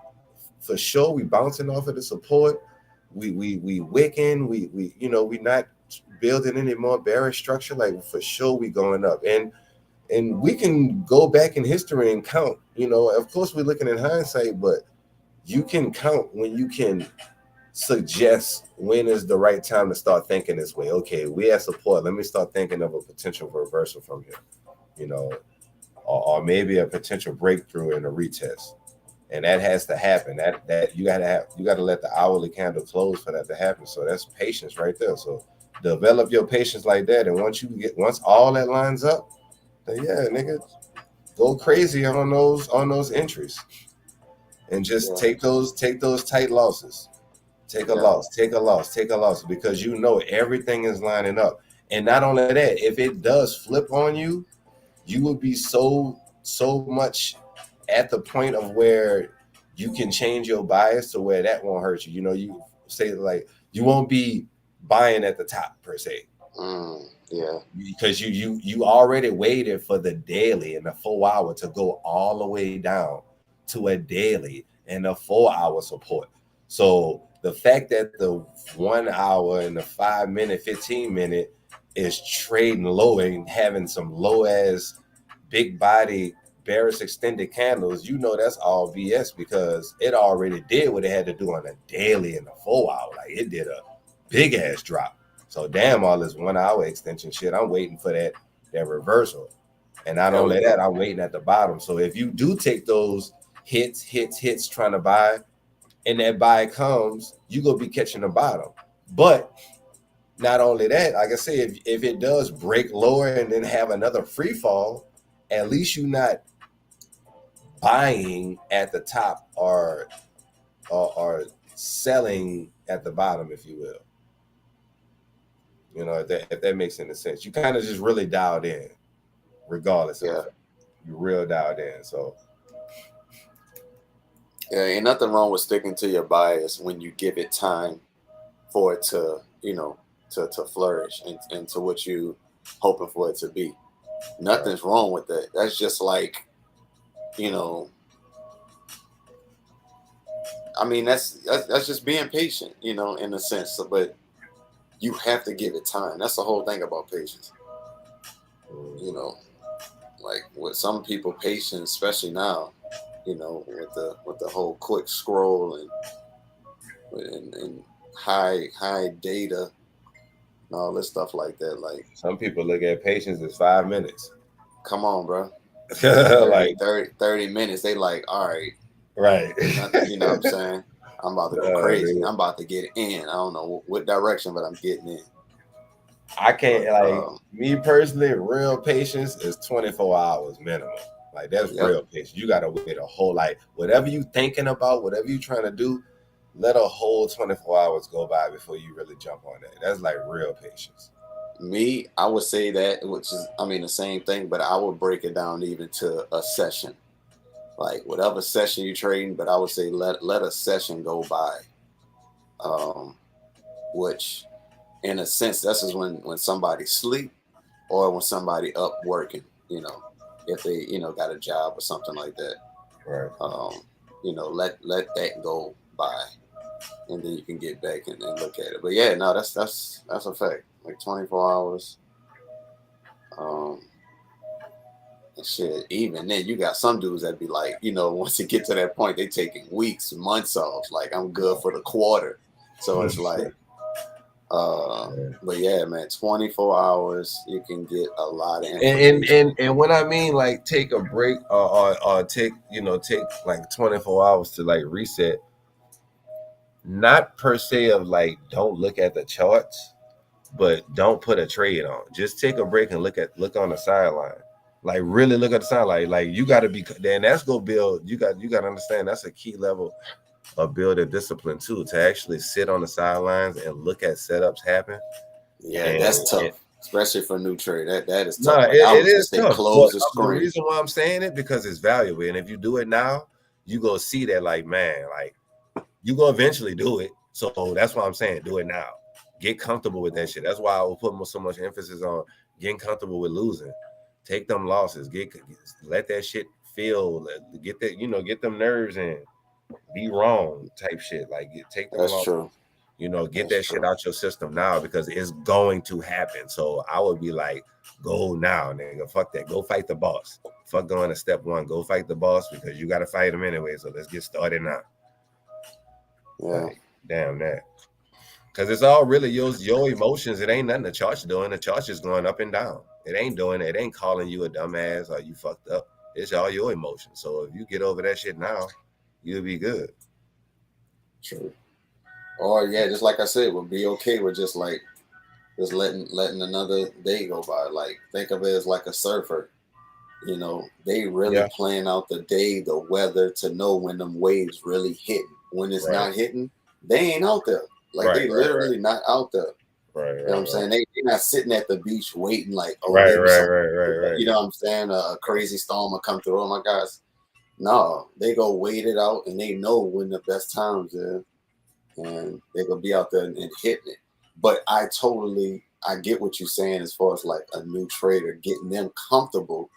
for sure we bouncing off of the support. We wicking. We not building any more bearish structure. Like for sure we going up, and we can go back in history and count. Of course we're looking in hindsight, but you can count when you can suggest when is the right time to start thinking this way. Okay, we at support. Let me start thinking of a potential reversal from here, you know, or maybe a potential breakthrough in a retest. And that has to happen. That you gotta let the hourly candle close for that to happen. So that's patience right there. So develop your patience like that. And once all that lines up, then yeah, nigga, go crazy on those entries and just yeah, take those tight losses. Take a yeah, loss, take a loss, take a loss, because everything is lining up. And not only that, if it does flip on you, you will be so much at the point of where you can change your bias to where that won't hurt you. You know, you say like you won't be buying at the top per se. Yeah. Because you already waited for the daily and the 4 hour to go all the way down to a daily and a 4 hour support. So the fact that the 1 hour and the 5 minute, 15 minute is trading low and having some low ass big body bearish extended candles, you know that's all BS because it already did what it had to do on a daily and a 4 hour. Like it did a big ass drop. So damn all this 1 hour extension shit. I'm waiting for that reversal. And not only that, I'm waiting at the bottom. So if you do take those hits trying to buy, and that buy comes, you gonna be catching the bottom. But not only that, like I say, if it does break lower and then have another free fall, at least you're not buying at the top or selling at the bottom, if you will. You know, if that makes any sense. You kind of just really dialed in, regardless of you're real dialed in. So yeah, ain't nothing wrong with sticking to your bias when you give it time for it to, you know, to flourish and to what you hoping for it to be. Nothing's wrong with that. That's just like, you know, I mean, that's just being patient, you know, in a sense. So, but you have to give it time. That's the whole thing about patience. You know, like with some people, patience, especially now, you know, with the whole quick scroll and high data and all this stuff like that. Like some people look at patience as 5 minutes. Come on, bro. 30 minutes. They like, all right. Right. You know what I'm saying? I'm about to go crazy. I'm about to get in. I don't know what direction, but I'm getting in. I can't, me personally, real patience is 24 hours minimum. Like, that's real patience. You got to wait a whole, like, whatever you thinking about, whatever you trying to do, let a whole 24 hours go by before you really jump on that. That's like real patience. Me, I would say that, which is, I mean, the same thing, but I would break it down even to a session. Like, whatever session you're trading, but I would say let a session go by. Which, in a sense, this is when somebody sleep or when somebody up working, you know, if they, you know, got a job or something like that. Right. You know, let that go by, and then you can get back and look at it. But yeah, no, that's a fact. Like 24 hours. And shit, even then you got some dudes that be like, you know, once you get to that point, they taking weeks, months off. Like, I'm good for the quarter. So it's like, but yeah, man, 24 hours, you can get a lot of information. And when I mean like take a break or take, you know, take like 24 hours to like reset, not per se of like don't look at the charts, but don't put a trade on. Just take a break and look on the sideline. Like really look at the sideline. Like you got to be. Then that's go build. You got to understand that's a key level of building discipline too. To actually sit on the sidelines and look at setups happen. Yeah, that's tough, especially for a new trade. That is tough. No, like, I would just say tough. close the The screen. reason why I'm saying it because it's valuable, and if you do it now, you go see that like man, like you go eventually do it. So that's why I'm saying do it now. Get comfortable with that shit. That's why I will put so much emphasis on getting comfortable with losing. Take them losses. Let that shit feel. Get that, you know, get them nerves in. Be wrong type shit. Like take them losses. True. You know, get that shit out your system now because it's going to happen. So I would be like, go now, nigga. Fuck that. Go fight the boss. Fuck going to step one. Go fight the boss because you got to fight him anyway. So let's get started now. Yeah. Like, damn that. Because it's all really your emotions. It ain't nothing the chart's doing. The chart's just going up and down. It ain't doing it. It ain't calling you a dumbass or you fucked up. It's all your emotions. So if you get over that shit now, you'll be good. True. Or yeah, just like I said, we'll be okay with just letting another day go by. Like think of it as like a surfer. You know, they really plan out the day, the weather to know when them waves really hitting. When it's not hitting, they ain't out there. Like they literally not out there. Right, You know what I'm saying? They're not sitting at the beach waiting like, oh, right, maybe right, something. right, right, right. You know what I'm saying? A crazy storm will come through. Oh my gosh. No, they go wait it out and they know when the best times is, and they're gonna be out there and hitting it. But I get what you're saying as far as like a new trader, getting them comfortable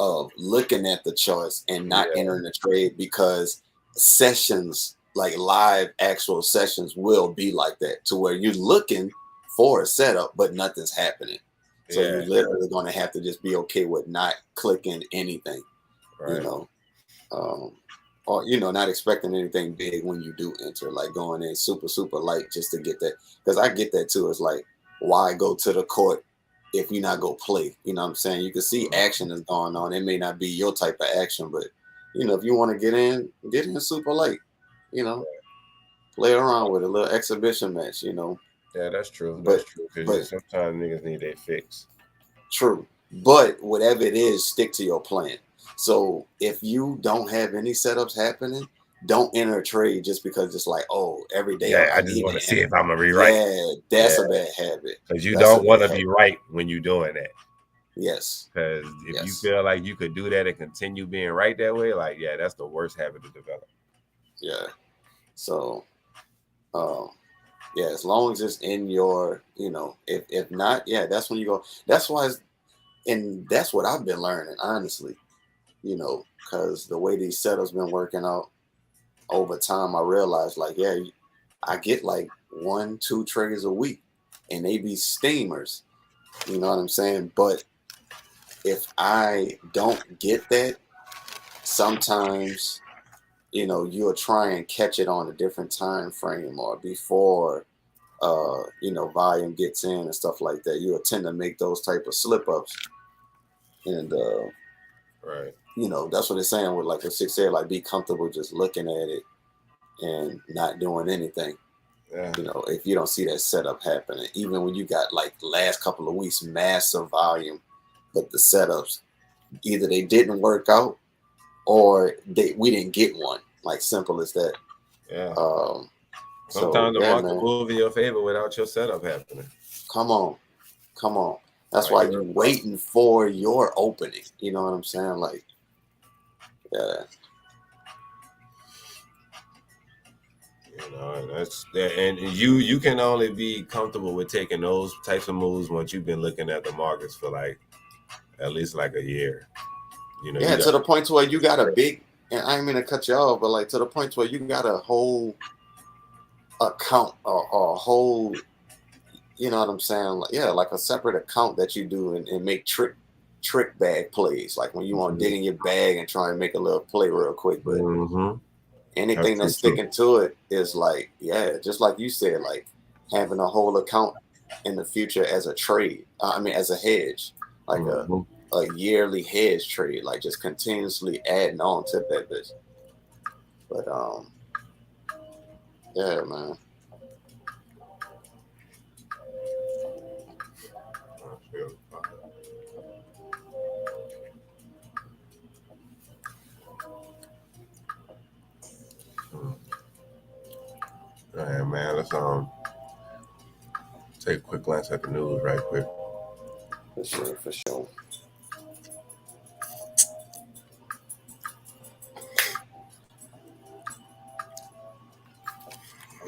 of looking at the charts and not Yeah, entering the trade, because sessions, like live actual sessions, will be like that, to where you're looking for a setup but nothing's happening. So yeah, you're literally going to have to just be okay with not clicking anything, you right. know, um, or not expecting anything big when you do enter, like going in super light just to get that. Because I get that too. It's like, why go to the court if you're not go play? You know what I'm saying? You can see action is going on. It may not be your type of action, but if you want to get in super light. You know, play around with a little exhibition match. Yeah, that's true. That's But true. Because but sometimes niggas need their fix. true. But whatever it is, stick to your plan. So if you don't have any setups happening, don't enter a trade just because it's like, oh, every day Yeah, I I just need want to to see enter. if I'm gonna be right. Yeah, Yeah, that's a bad habit. because you That's a don't want bad to be habit. right when you're doing that. Yes. Because if you Yes. feel like you could do that and continue being right that way, like, yeah, that's the worst habit to develop. Yeah. So um yeah, as long as it's in your, if not, yeah, that's when you go. That's why and that's what I've been learning, honestly, because the way these setups been working out over time, I realized like, yeah, I get like 1-2 trades a week, and they be steamers. You know what I'm saying? But if I don't get that, sometimes you'll try and catch it on a different time frame or before volume gets in and stuff like that. You'll tend to make those type of slip ups, and Right. that's what they're saying with like a 6 like be comfortable just looking at it and not doing anything. Yeah. If you don't see that setup happening, even when you got like last couple of weeks massive volume, but the setups either they didn't work out or we didn't get one. Like simple as that. Yeah. So Sometimes the yeah, market man, move in your favor without your setup happening. come on, come on. That's Like why real you talk. waiting for your opening. You know what I'm saying? Like, yeah, And that's that. And you can only be comfortable with taking those types of moves once you've been looking at the markets for like at least like a year. You yeah. got To the point to where you got a big, and I ain't mean to cut you off, but like to the point to where you got a whole account or a whole, you know what I'm saying? Like, yeah, like a separate account that you do and make trick bag plays. Like when you want to dig in your bag and try and make a little play real quick, but mm-hmm. That's anything true that's too. sticking to it is like, yeah, just like you said, like having a whole account in the future as a trade. I mean, as a hedge, like Mm-hmm. a yearly hedge trade, like just continuously adding on to that bitch. But yeah, man. All right, man. Let's take a quick glance at the news right quick. For sure, for sure.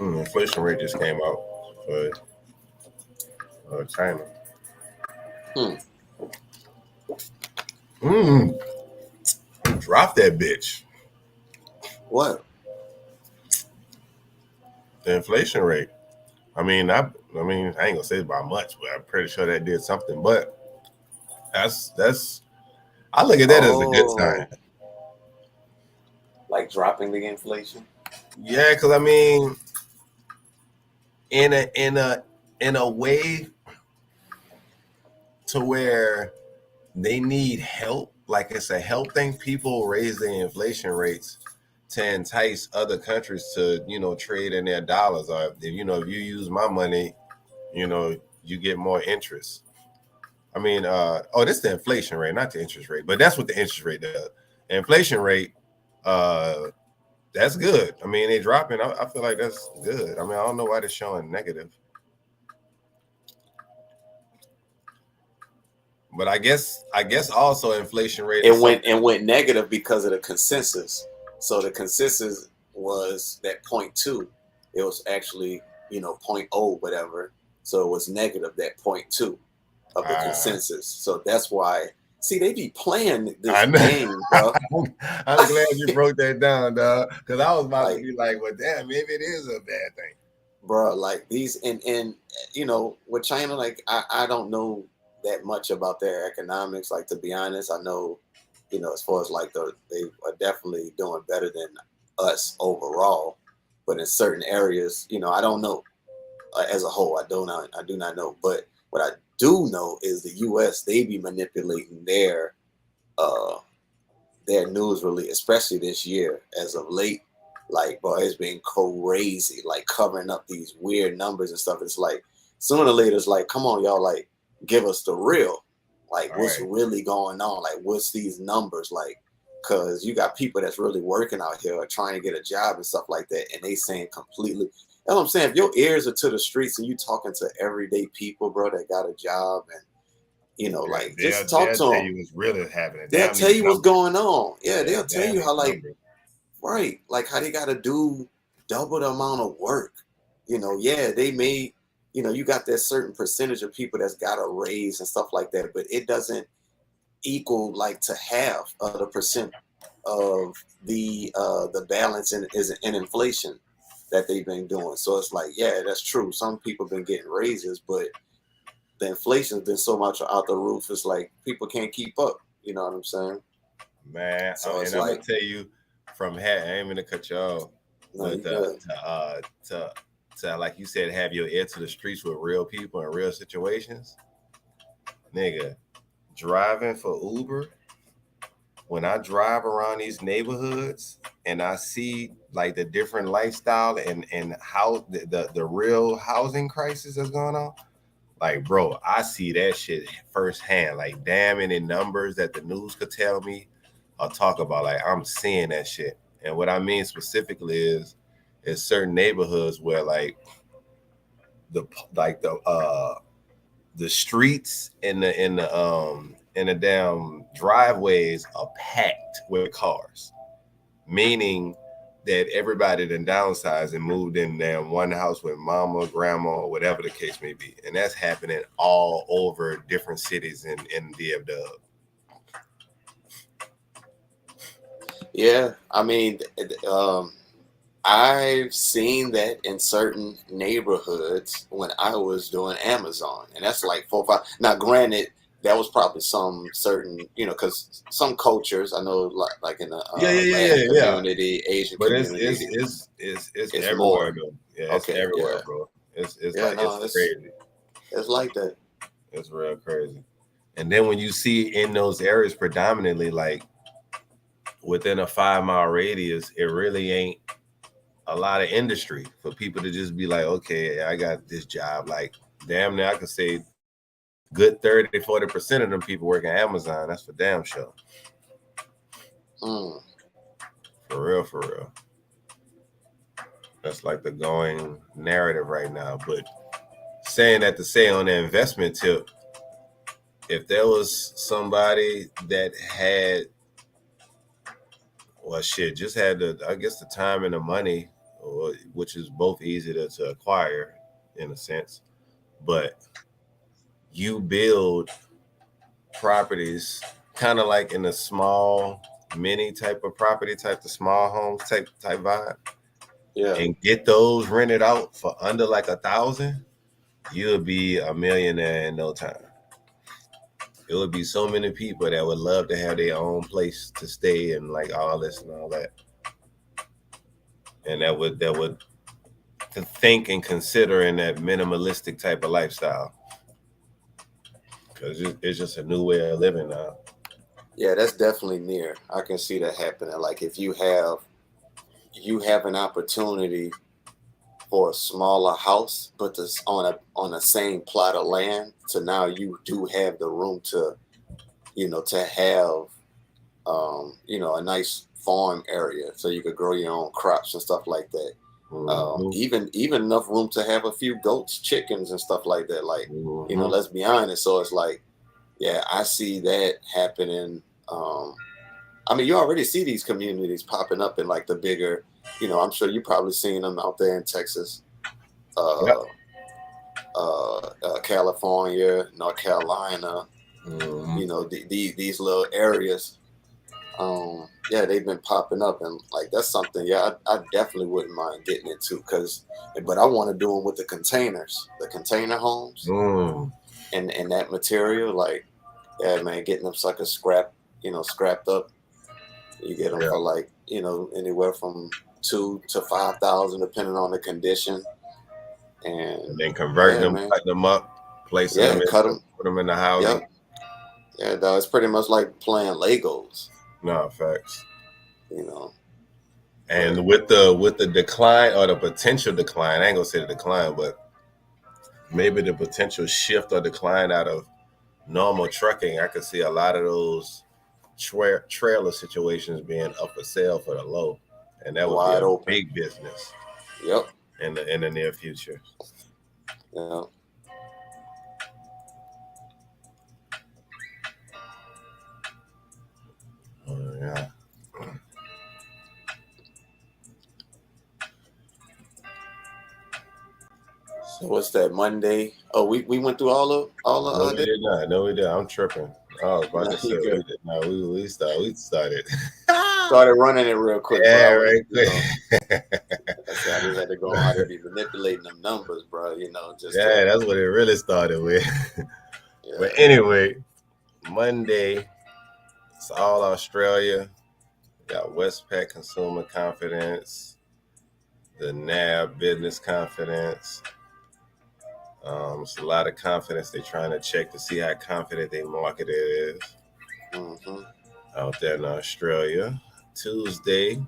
Inflation rate just came out for China. Hmm. Drop that bitch. What? The inflation rate. I mean, I ain't gonna say by much, but I'm pretty sure that did something. But that's I look at that as a good sign. Oh, like dropping the inflation? Yeah, because I mean, in a way to where they need help, like it's a help thing. People raise their inflation rates to entice other countries to trade in their dollars, or if you use my money, you get more interest. I mean, this is the inflation rate, not the interest rate, but that's what the interest rate does. Inflation rate, that's good. I mean, they dropping. I feel like that's good. I mean, I don't know why they're showing negative. But I guess also inflation rate It is something. went negative because of the consensus. So the consensus was that point two. It was actually, point oh whatever. So it was negative that point two of the consensus. So that's why. See, they be playing this I know. game, bro. I'm glad you broke that down, dog. Because I was about to Like, be like, well, damn, maybe it is a bad thing. bro, like these and with China, like I don't know that much about their economics. Like, to be honest, I know, as far as like they are definitely doing better than us overall, but in certain areas, I don't know. As a whole, I do not know. But what I do know is the U.S. they be manipulating uh their news release, especially this year as of late. Like, bro, it's been crazy, like covering up these weird numbers and stuff. It's like sooner or later, it's like, come on, y'all, like, give us the real, like, what's really going on, like, what's these numbers like? Because you got people that's really working out here trying to get a job and stuff like that, and they saying completely. That's what I'm saying. If your ears are to the streets and you talking to everyday people, bro, that got a job and like, just talk to tell them. you what's really happening. They'll tell you what's going on. Yeah, Yeah, they'll tell you how, like, numbers. right, like how they got to do double the amount of work. Yeah, they made, you got that certain percentage of people that's got a raise and stuff like that, but it doesn't equal like to half of the percent of the balance in inflation that they've been doing. So it's like, yeah, that's true. Some people been getting raises, but the inflation's been so much out the roof. It's like people can't keep up. You know what I'm saying? Man, So it's I'm like, gonna tell you from I ain't gonna cut you off, no, but you good. to like you said, have your ear to the streets with real people and real situations, nigga. Driving for Uber, when I drive around these neighborhoods and I see like the different lifestyle and how the real housing crisis that's going on, like, bro, I see that shit firsthand. Like, damn it, in numbers that the news could tell me or talk about. Like, I'm seeing that shit. And what I mean specifically is certain neighborhoods where the like the streets and the damn driveways are packed with cars, meaning that everybody then downsized and moved in there in one house with mama, grandma, or whatever the case may be. And that's happening all over different cities in DFW. Yeah, I mean, I've seen that in certain neighborhoods when I was doing Amazon, and that's like 4 or 5. Now, granted, that was probably some certain, because some cultures I know, like in the Latin community, Asian But community, it's it's everywhere more. though. Yeah, it's Okay, everywhere, yeah, bro. It's yeah, like no, it's crazy. it's like that. It's real crazy. And then when you see in those areas predominantly, like within a 5 mile radius, it really ain't a lot of industry for people to just be like, okay, I got this job. Like, damn near I could say good 30-40% of them people work at Amazon. That's for damn sure. Mm. For real, for real. That's like the going narrative right now. But saying that to say on the investment tip, if there was somebody that had, well, shit, just had I guess the time and the money, which is both easy to acquire in a sense, but you build properties kind of like in a small mini type of property type, the small homes type vibe, Yeah. and get those rented out for under like 1,000, you'll be a millionaire in no time. It would be so many people that would love to have their own place to stay and like all this and all that, and that would to think and consider in that minimalistic type of lifestyle, because it's just a new way of living now. Yeah, that's definitely near. I can see that happening. Like, if you have an opportunity for a smaller house, but this on the same plot of land, so now you do have the room to to have a nice farm area so you could grow your own crops and stuff like that. Mm-hmm. Even enough room to have a few goats, chickens, and stuff like that. Like, Mm-hmm. let's be honest. So it's like, Yeah, I see that happening. I mean, you already see these communities popping up in like the bigger, I'm sure you probably seen them out there in Texas, Yep. uh, California, North Carolina, Mm-hmm. these little areas. Yeah, they've been popping up, and like that's something. Yeah, I definitely wouldn't mind getting into but I want to do them with the containers, the container homes, Mm. and that material. Like, yeah, man, getting them suckers scrapped up. You get them Yeah. for like anywhere from 2 to 5,000, depending on the condition. And And then converting yeah, them, man, cutting them up, placing them yeah, in, cut them. put them in the housing. Yep, yeah, dog, it's pretty much like playing Legos, No, facts. you know. But And with the decline or the potential decline, I ain't gonna say the decline, but maybe the potential shift or decline out of normal trucking, I could see a lot of those trailer situations being up for sale for the low, and that would be wide a open. big business Yep. in the near future. Yeah. Yeah. So what's that, Monday? Oh, we went through all No, of we did not. No, we did. I'm tripping. I was about No, to say you good. we did. No, we started. Started running it real quick, bro. Yeah, I was, right quick. I said I just had to go on how to be manipulating them numbers, bro. Just Yeah, to, that's what it really started with. But yeah. anyway, Monday, it's all Australia. Got Westpac consumer confidence, the NAB business confidence. It's a lot of confidence. They're trying to check to see how confident their market is Hmm. out there in Australia. Tuesday,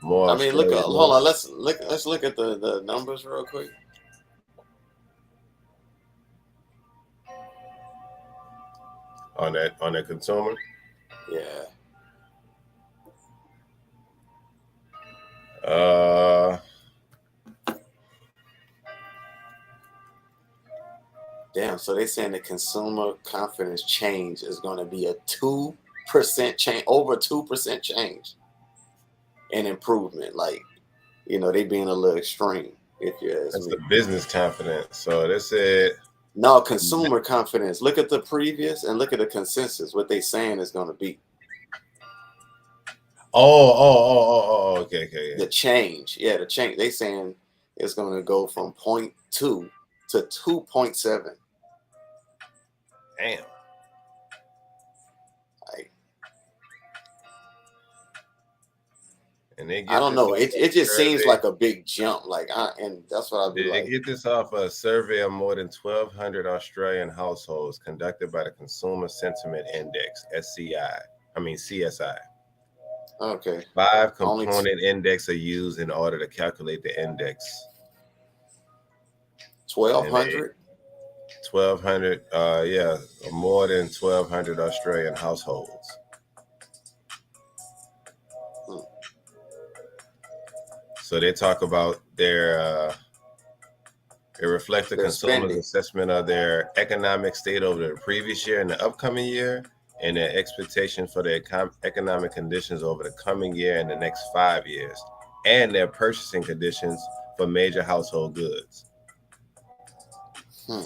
more I mean, look, Australia hold on. news Let's look at the numbers real quick. on that consumer. Yeah. Uh, Damn. So they saying the consumer confidence change is going to be a 2% change, over 2% change and improvement. Like, they being a little extreme, if you ask that's the me. business confidence. So they said, No, consumer confidence. Look at the previous and look at the consensus. What they saying is going to be okay, the change. Yeah, the change. They saying it's going to go from point 0.2 to 2.7. damn. Like, And they I get don't this know. off It a it just seems survey. like a big jump. And that's what I'll be They like. get this off a survey of more than 1,200 Australian households conducted by the Consumer Sentiment Index (SCI). I mean CSI. Okay, 5 only component index are used in order to calculate the index. And they 1,200. 1,200, yeah, more than 1,200 Australian households. Hmm. So they talk about it reflects the They're consumer's spending. assessment of their economic state over the previous year and the upcoming year, and their expectation for the economic conditions over the coming year and the next 5 years, and their purchasing conditions for major household goods. Hmm.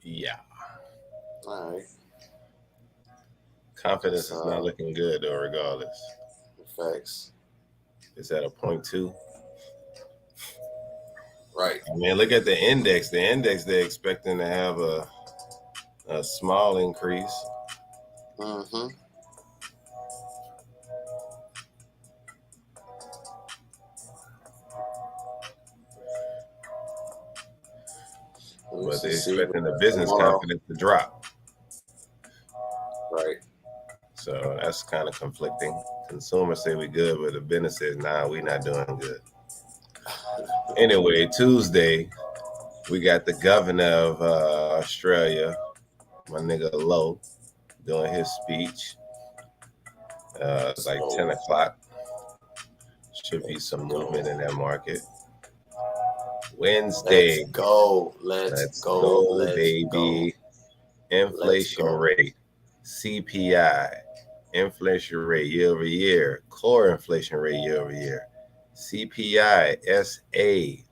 Yeah, All right. confidence That's is not looking good though. Regardless, facts. it's at a 0.2. Right. I mean, look at the index. The index they're expecting to have a small increase. Mm-hmm. But Let's they're just see expecting the business tomorrow. confidence to drop. Right. So that's kind of conflicting. Consumers say we good, but the business says, nah, we not doing good. Anyway, Tuesday, we got the governor of Australia, my nigga Lowe, doing his speech. It's like 10 So o'clock. Should be let's some movement go. in that market. Wednesday. Let's go. Let's Let's go. go, Let's go. baby. Let's Inflation go. rate, CPI, inflation rate year over year, core inflation rate year over year, CPI, SA,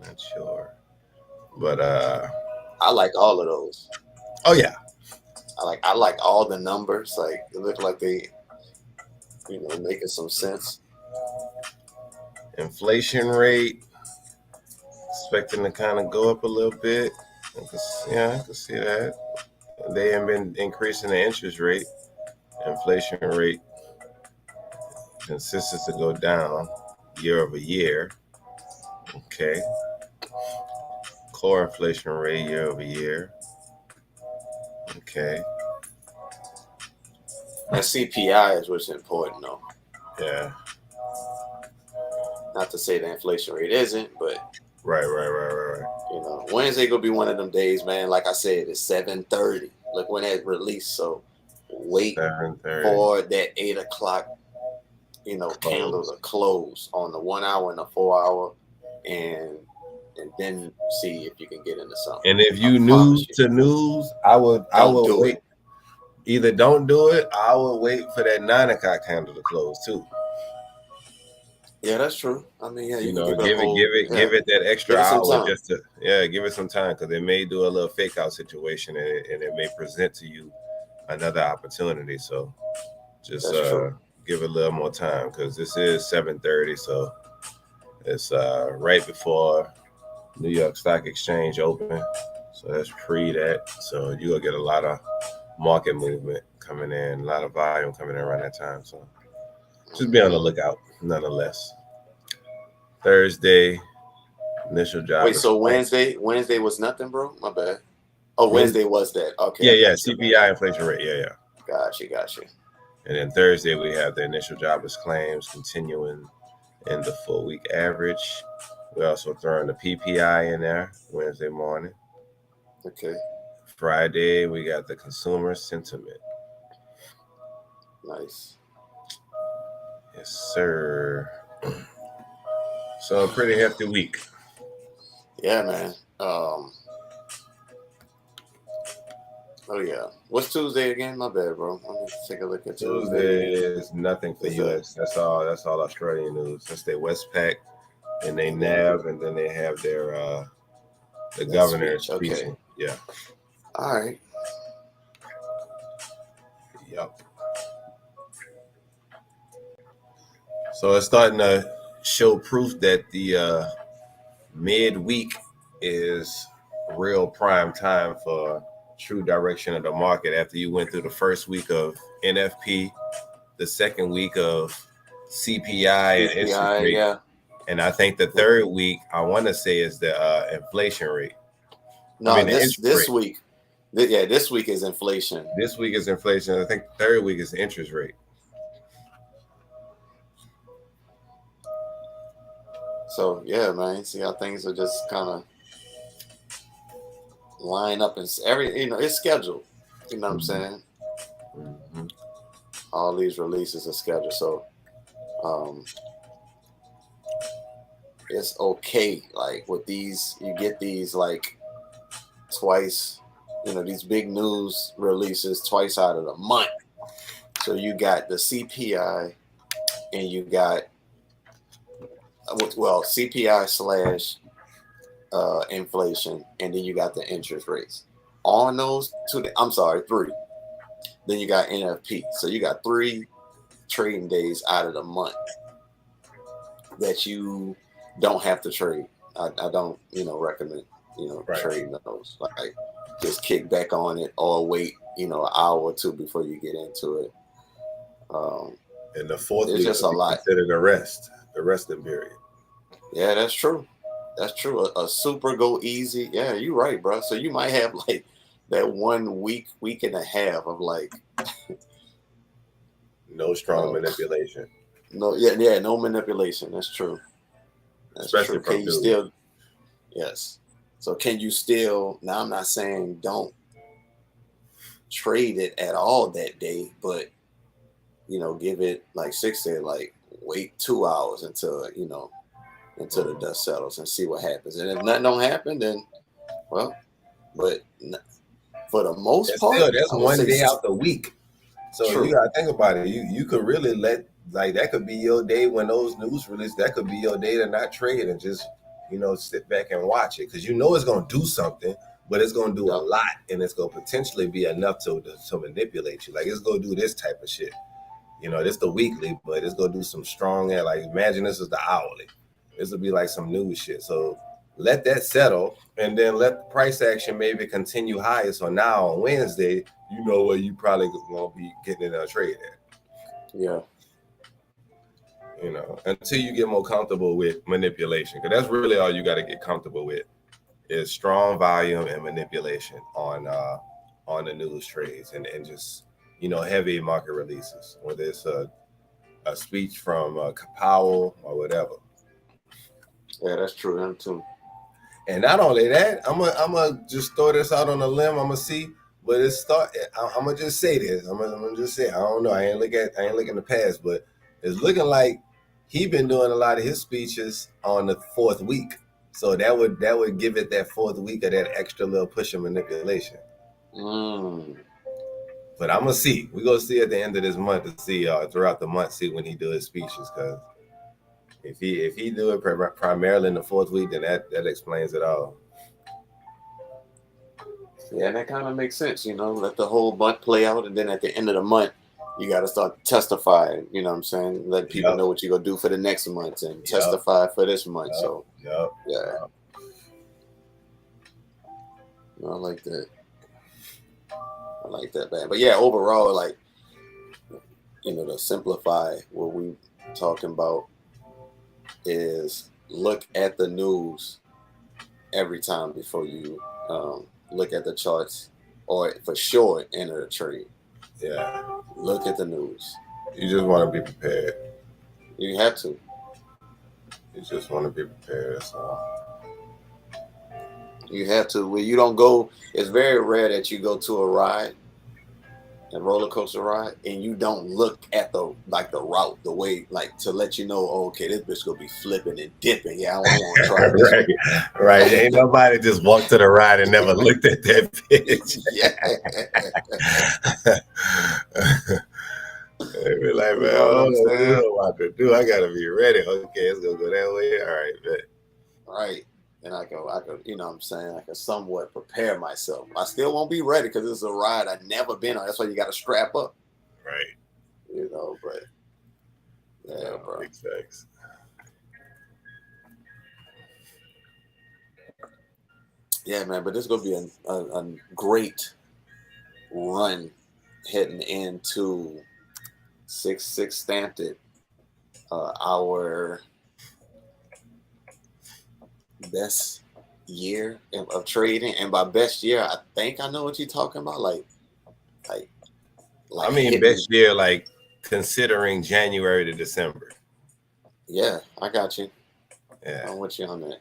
not sure. But I like all of those. oh yeah. I like all the numbers. Like they look like they, making some sense. Inflation rate expecting to kind of go up a little bit. I can see that. They have been increasing the interest rate. Inflation rate consistent to go down year over year. Okay. Core inflation rate year over year. Okay. And CPI is what's important, though. Yeah. Not to say the inflation rate isn't, but Right. Wednesday gonna be one of them days, man. Like I said, it's 7:30. Look when that release. So wait 7:30. for that 8 o'clock, candle to close on the 1 hour and the 4 hour, and then see if you can get into something. And if you I new promise you. to news, I would wait. It. Either don't do it, I would wait for that 9 o'clock candle to close too. Yeah, that's true. I mean, yeah, you can give it that extra give it some hour time. just to give it some time, because it may do a little fake out situation, and it may present to you another opportunity. So just give it a little more time, because this is 7:30, so it's right before New York Stock Exchange open. So that's pre that. So you will get a lot of market movement coming in, a lot of volume coming in around that time. So just be on the lookout, nonetheless. Thursday, initial job. Wait, so Wednesday was nothing, bro? My bad. Oh, Wednesday was that. Okay. Yeah. CPI inflation rate. Yeah. Gotcha. And then Thursday we have the initial jobless claims continuing in the full week average. We also throwing the PPI in there Wednesday morning. Okay. Friday we got the consumer sentiment. Nice. Yes, sir. So a pretty hefty week. Yeah, man. Oh yeah. What's Tuesday again? My bad, bro. Let me take a look at Tuesday is nothing for US. That's all Australian news. That's their Westpac and they NAV, and then they have their the governor speech. Okay. Yeah. All right. Yep. So it's starting to show proof that the midweek is real prime time for true direction of the market, after you went through the first week of NFP, the second week of CPI and interest rate. Yeah. And I think the third week, I want to say, is the inflation rate. No, this week. This week is inflation. This week is inflation. I think the third week is the interest rate. So yeah, man. See how things are just kind of line up, and it's scheduled. You know what I'm saying? Mm-hmm. All these releases are scheduled, so it's okay. Like with these, you get these like twice. These big news releases twice out of the month. So you got the CPI, and you got CPI / inflation, and then you got the interest rates. On those three. Then you got NFP. So you got 3 trading days out of the month that you don't have to trade. I don't, recommend, trading those. Like just kick back on it or wait, an hour or two before you get into it. And the fourth week is just a lot. Considered the resting period. Yeah, that's true. That's true. A super go easy. Yeah, you're right, bro. So you might have like that 1 week and a half of like no strong manipulation. No manipulation. That's true. Especially true. Can you still? Yes. So can you still? Now I'm not saying don't trade it at all that day, but give it like 6 days. Like wait 2 hours until until the dust settles and see what happens. And if nothing don't happen, then well, but for the most part, that's I would one say day out the week. So true. you gotta think about it. You could really like that could be your day when those news release. That could be your day to not trade and just sit back and watch it because it's gonna do something, but it's gonna do a lot and it's gonna potentially be enough to manipulate you. Like it's gonna do this type of shit. This the weekly, but it's gonna do some strong. Like imagine this is the hourly. This will be like some new shit. So let that settle, and then let the price action maybe continue higher. So now on Wednesday, where you probably gonna be getting in a trade at. Yeah. Until you get more comfortable with manipulation, because that's really all you got to get comfortable with is strong volume and manipulation on the news trades and just heavy market releases, whether it's a speech from Powell or whatever. Yeah, that's true. Them too. And not only that, I'm gonna just throw this out on a limb. I'm gonna see, but I'm gonna just say this. I'm gonna just say I don't know. I ain't looking the past, but it's looking like he been doing a lot of his speeches on the fourth week. So that would give it that fourth week of that extra little push of manipulation. But I'm gonna see. We're gonna see at the end of this month to see throughout the month, see when he do his speeches, because if he do it primarily in the fourth week, then that explains it all. Yeah, that kind of makes sense. Let the whole month play out, and then at the end of the month, you got to start testifying. You know what I'm saying? Let people know what you're gonna do for the next month and testify for this month. So yeah, I like that. I like that, man. But yeah, overall, like to simplify what we talking about is look at the news every time before you look at the charts, or for sure enter a trade. Yeah. Look at the news. You just want to be prepared. You have to. You just want to be prepared. So. You have to. When you don't go, it's very rare that you go to a ride, a roller coaster ride, and you don't look at the route, the way, like to let you know, oh, okay, this bitch gonna be flipping and dipping. Yeah, I want to try this. Right. Ain't nobody just walked to the ride and never looked at that bitch. They be like, man, what I'm about to do? I gotta be ready. Okay, it's gonna go that way. All right, bet. Right. And I can, you know what I'm saying? I can somewhat prepare myself. I still won't be ready because it's a ride I've never been on. That's why you got to strap up. Right. But yeah, bro. Exactly. Yeah, man. But this is going to be a great run heading into 6 stamped it. Our best year of trading, and by best year, I think I know what you're talking about. Like I mean, best year, like considering January to December. Yeah, I got you. Yeah, I'm with you on that.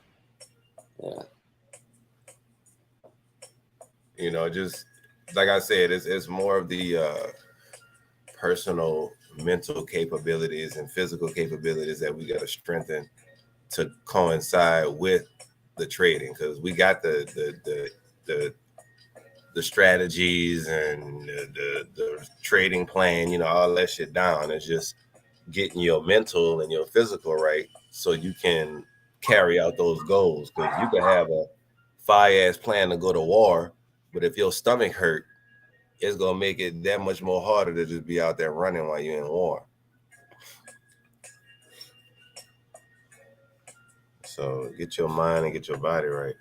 Yeah. Just like I said, it's more of the personal mental capabilities and physical capabilities that we got to strengthen to coincide with the trading, because we got the strategies and the trading plan, all that shit down. It's just getting your mental and your physical right so you can carry out those goals, because you can have a fire ass plan to go to war, but if your stomach hurt, it's gonna make it that much more harder to just be out there running while you're in war. So get your mind and get your body right.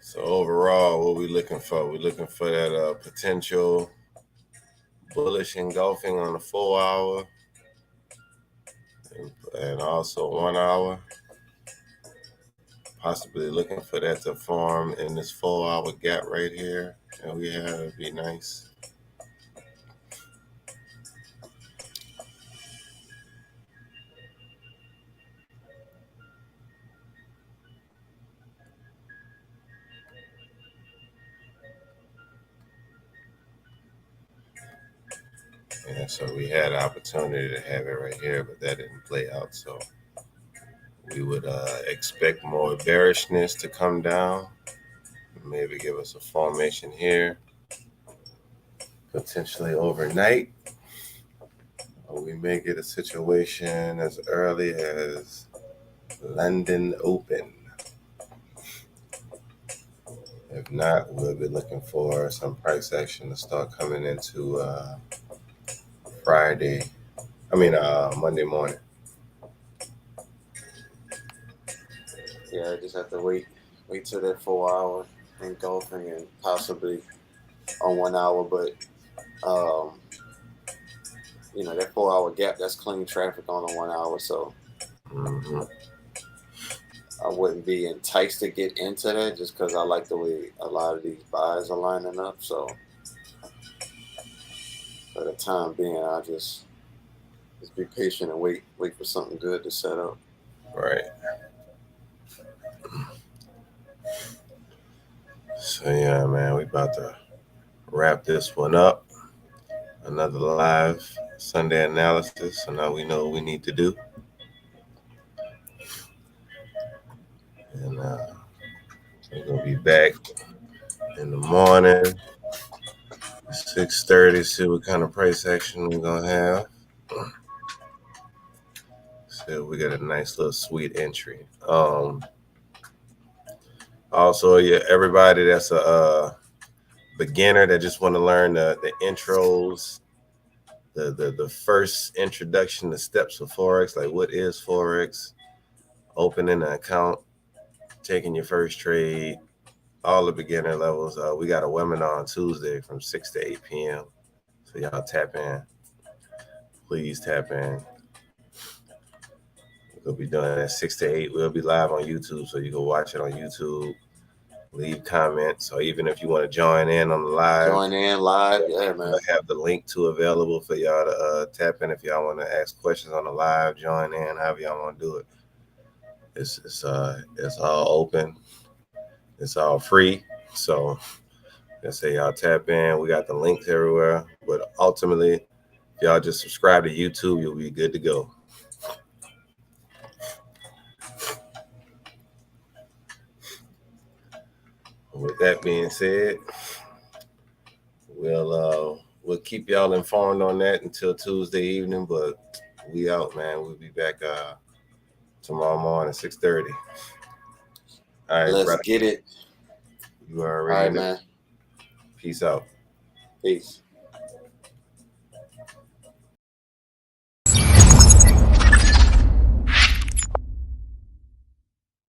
So overall, what we looking for? We're looking for that potential bullish engulfing on the 4 hour and also 1 hour. Possibly looking for that to form in this 4-hour gap right here. And we have, it'd be nice. Yeah, so we had an opportunity to have it right here, but that didn't play out. So we would expect more bearishness to come down. Maybe give us a formation here, potentially overnight. Or we may get a situation as early as London Open. If not, we'll be looking for some price action to start coming into Monday morning. Yeah, I just have to wait till that 4 hour engulfing and possibly on 1 hour, but that 4 hour gap, that's clean traffic on the 1 hour, so I wouldn't be enticed to get into that just because I like the way a lot of these buys are lining up. So for the time being, I'll just be patient and wait for something good to set up. Right. So yeah, man, we about to wrap this one up. Another live Sunday analysis. So now we know what we need to do. And we're gonna be back in the morning, 6:30. See what kind of price action we're gonna have. So we got a nice little sweet entry. Also, yeah, everybody that's a beginner that just want to learn the intros, the first introduction, the steps of Forex, like what is Forex, opening an account, taking your first trade, all the beginner levels. We got a webinar on Tuesday from 6 to 8 p.m. So y'all tap in. Please tap in. We'll be doing it at 6 to 8. We'll be live on YouTube, so you can watch it on YouTube. Leave comments, or even if you want to join in on the live. Join in live, yeah, man. I have the link to available for y'all to tap in if y'all want to ask questions on the live. Join in, however y'all want to do it. It's all open. It's all free. So let's say y'all tap in. We got the links everywhere. But ultimately, if y'all just subscribe to YouTube, you'll be good to go. With that being said, we'll keep y'all informed on that until Tuesday evening. But we out, man. We'll be back tomorrow morning, 6:30. All right, Let's brother. get it. You already know. Man. Peace out. Peace.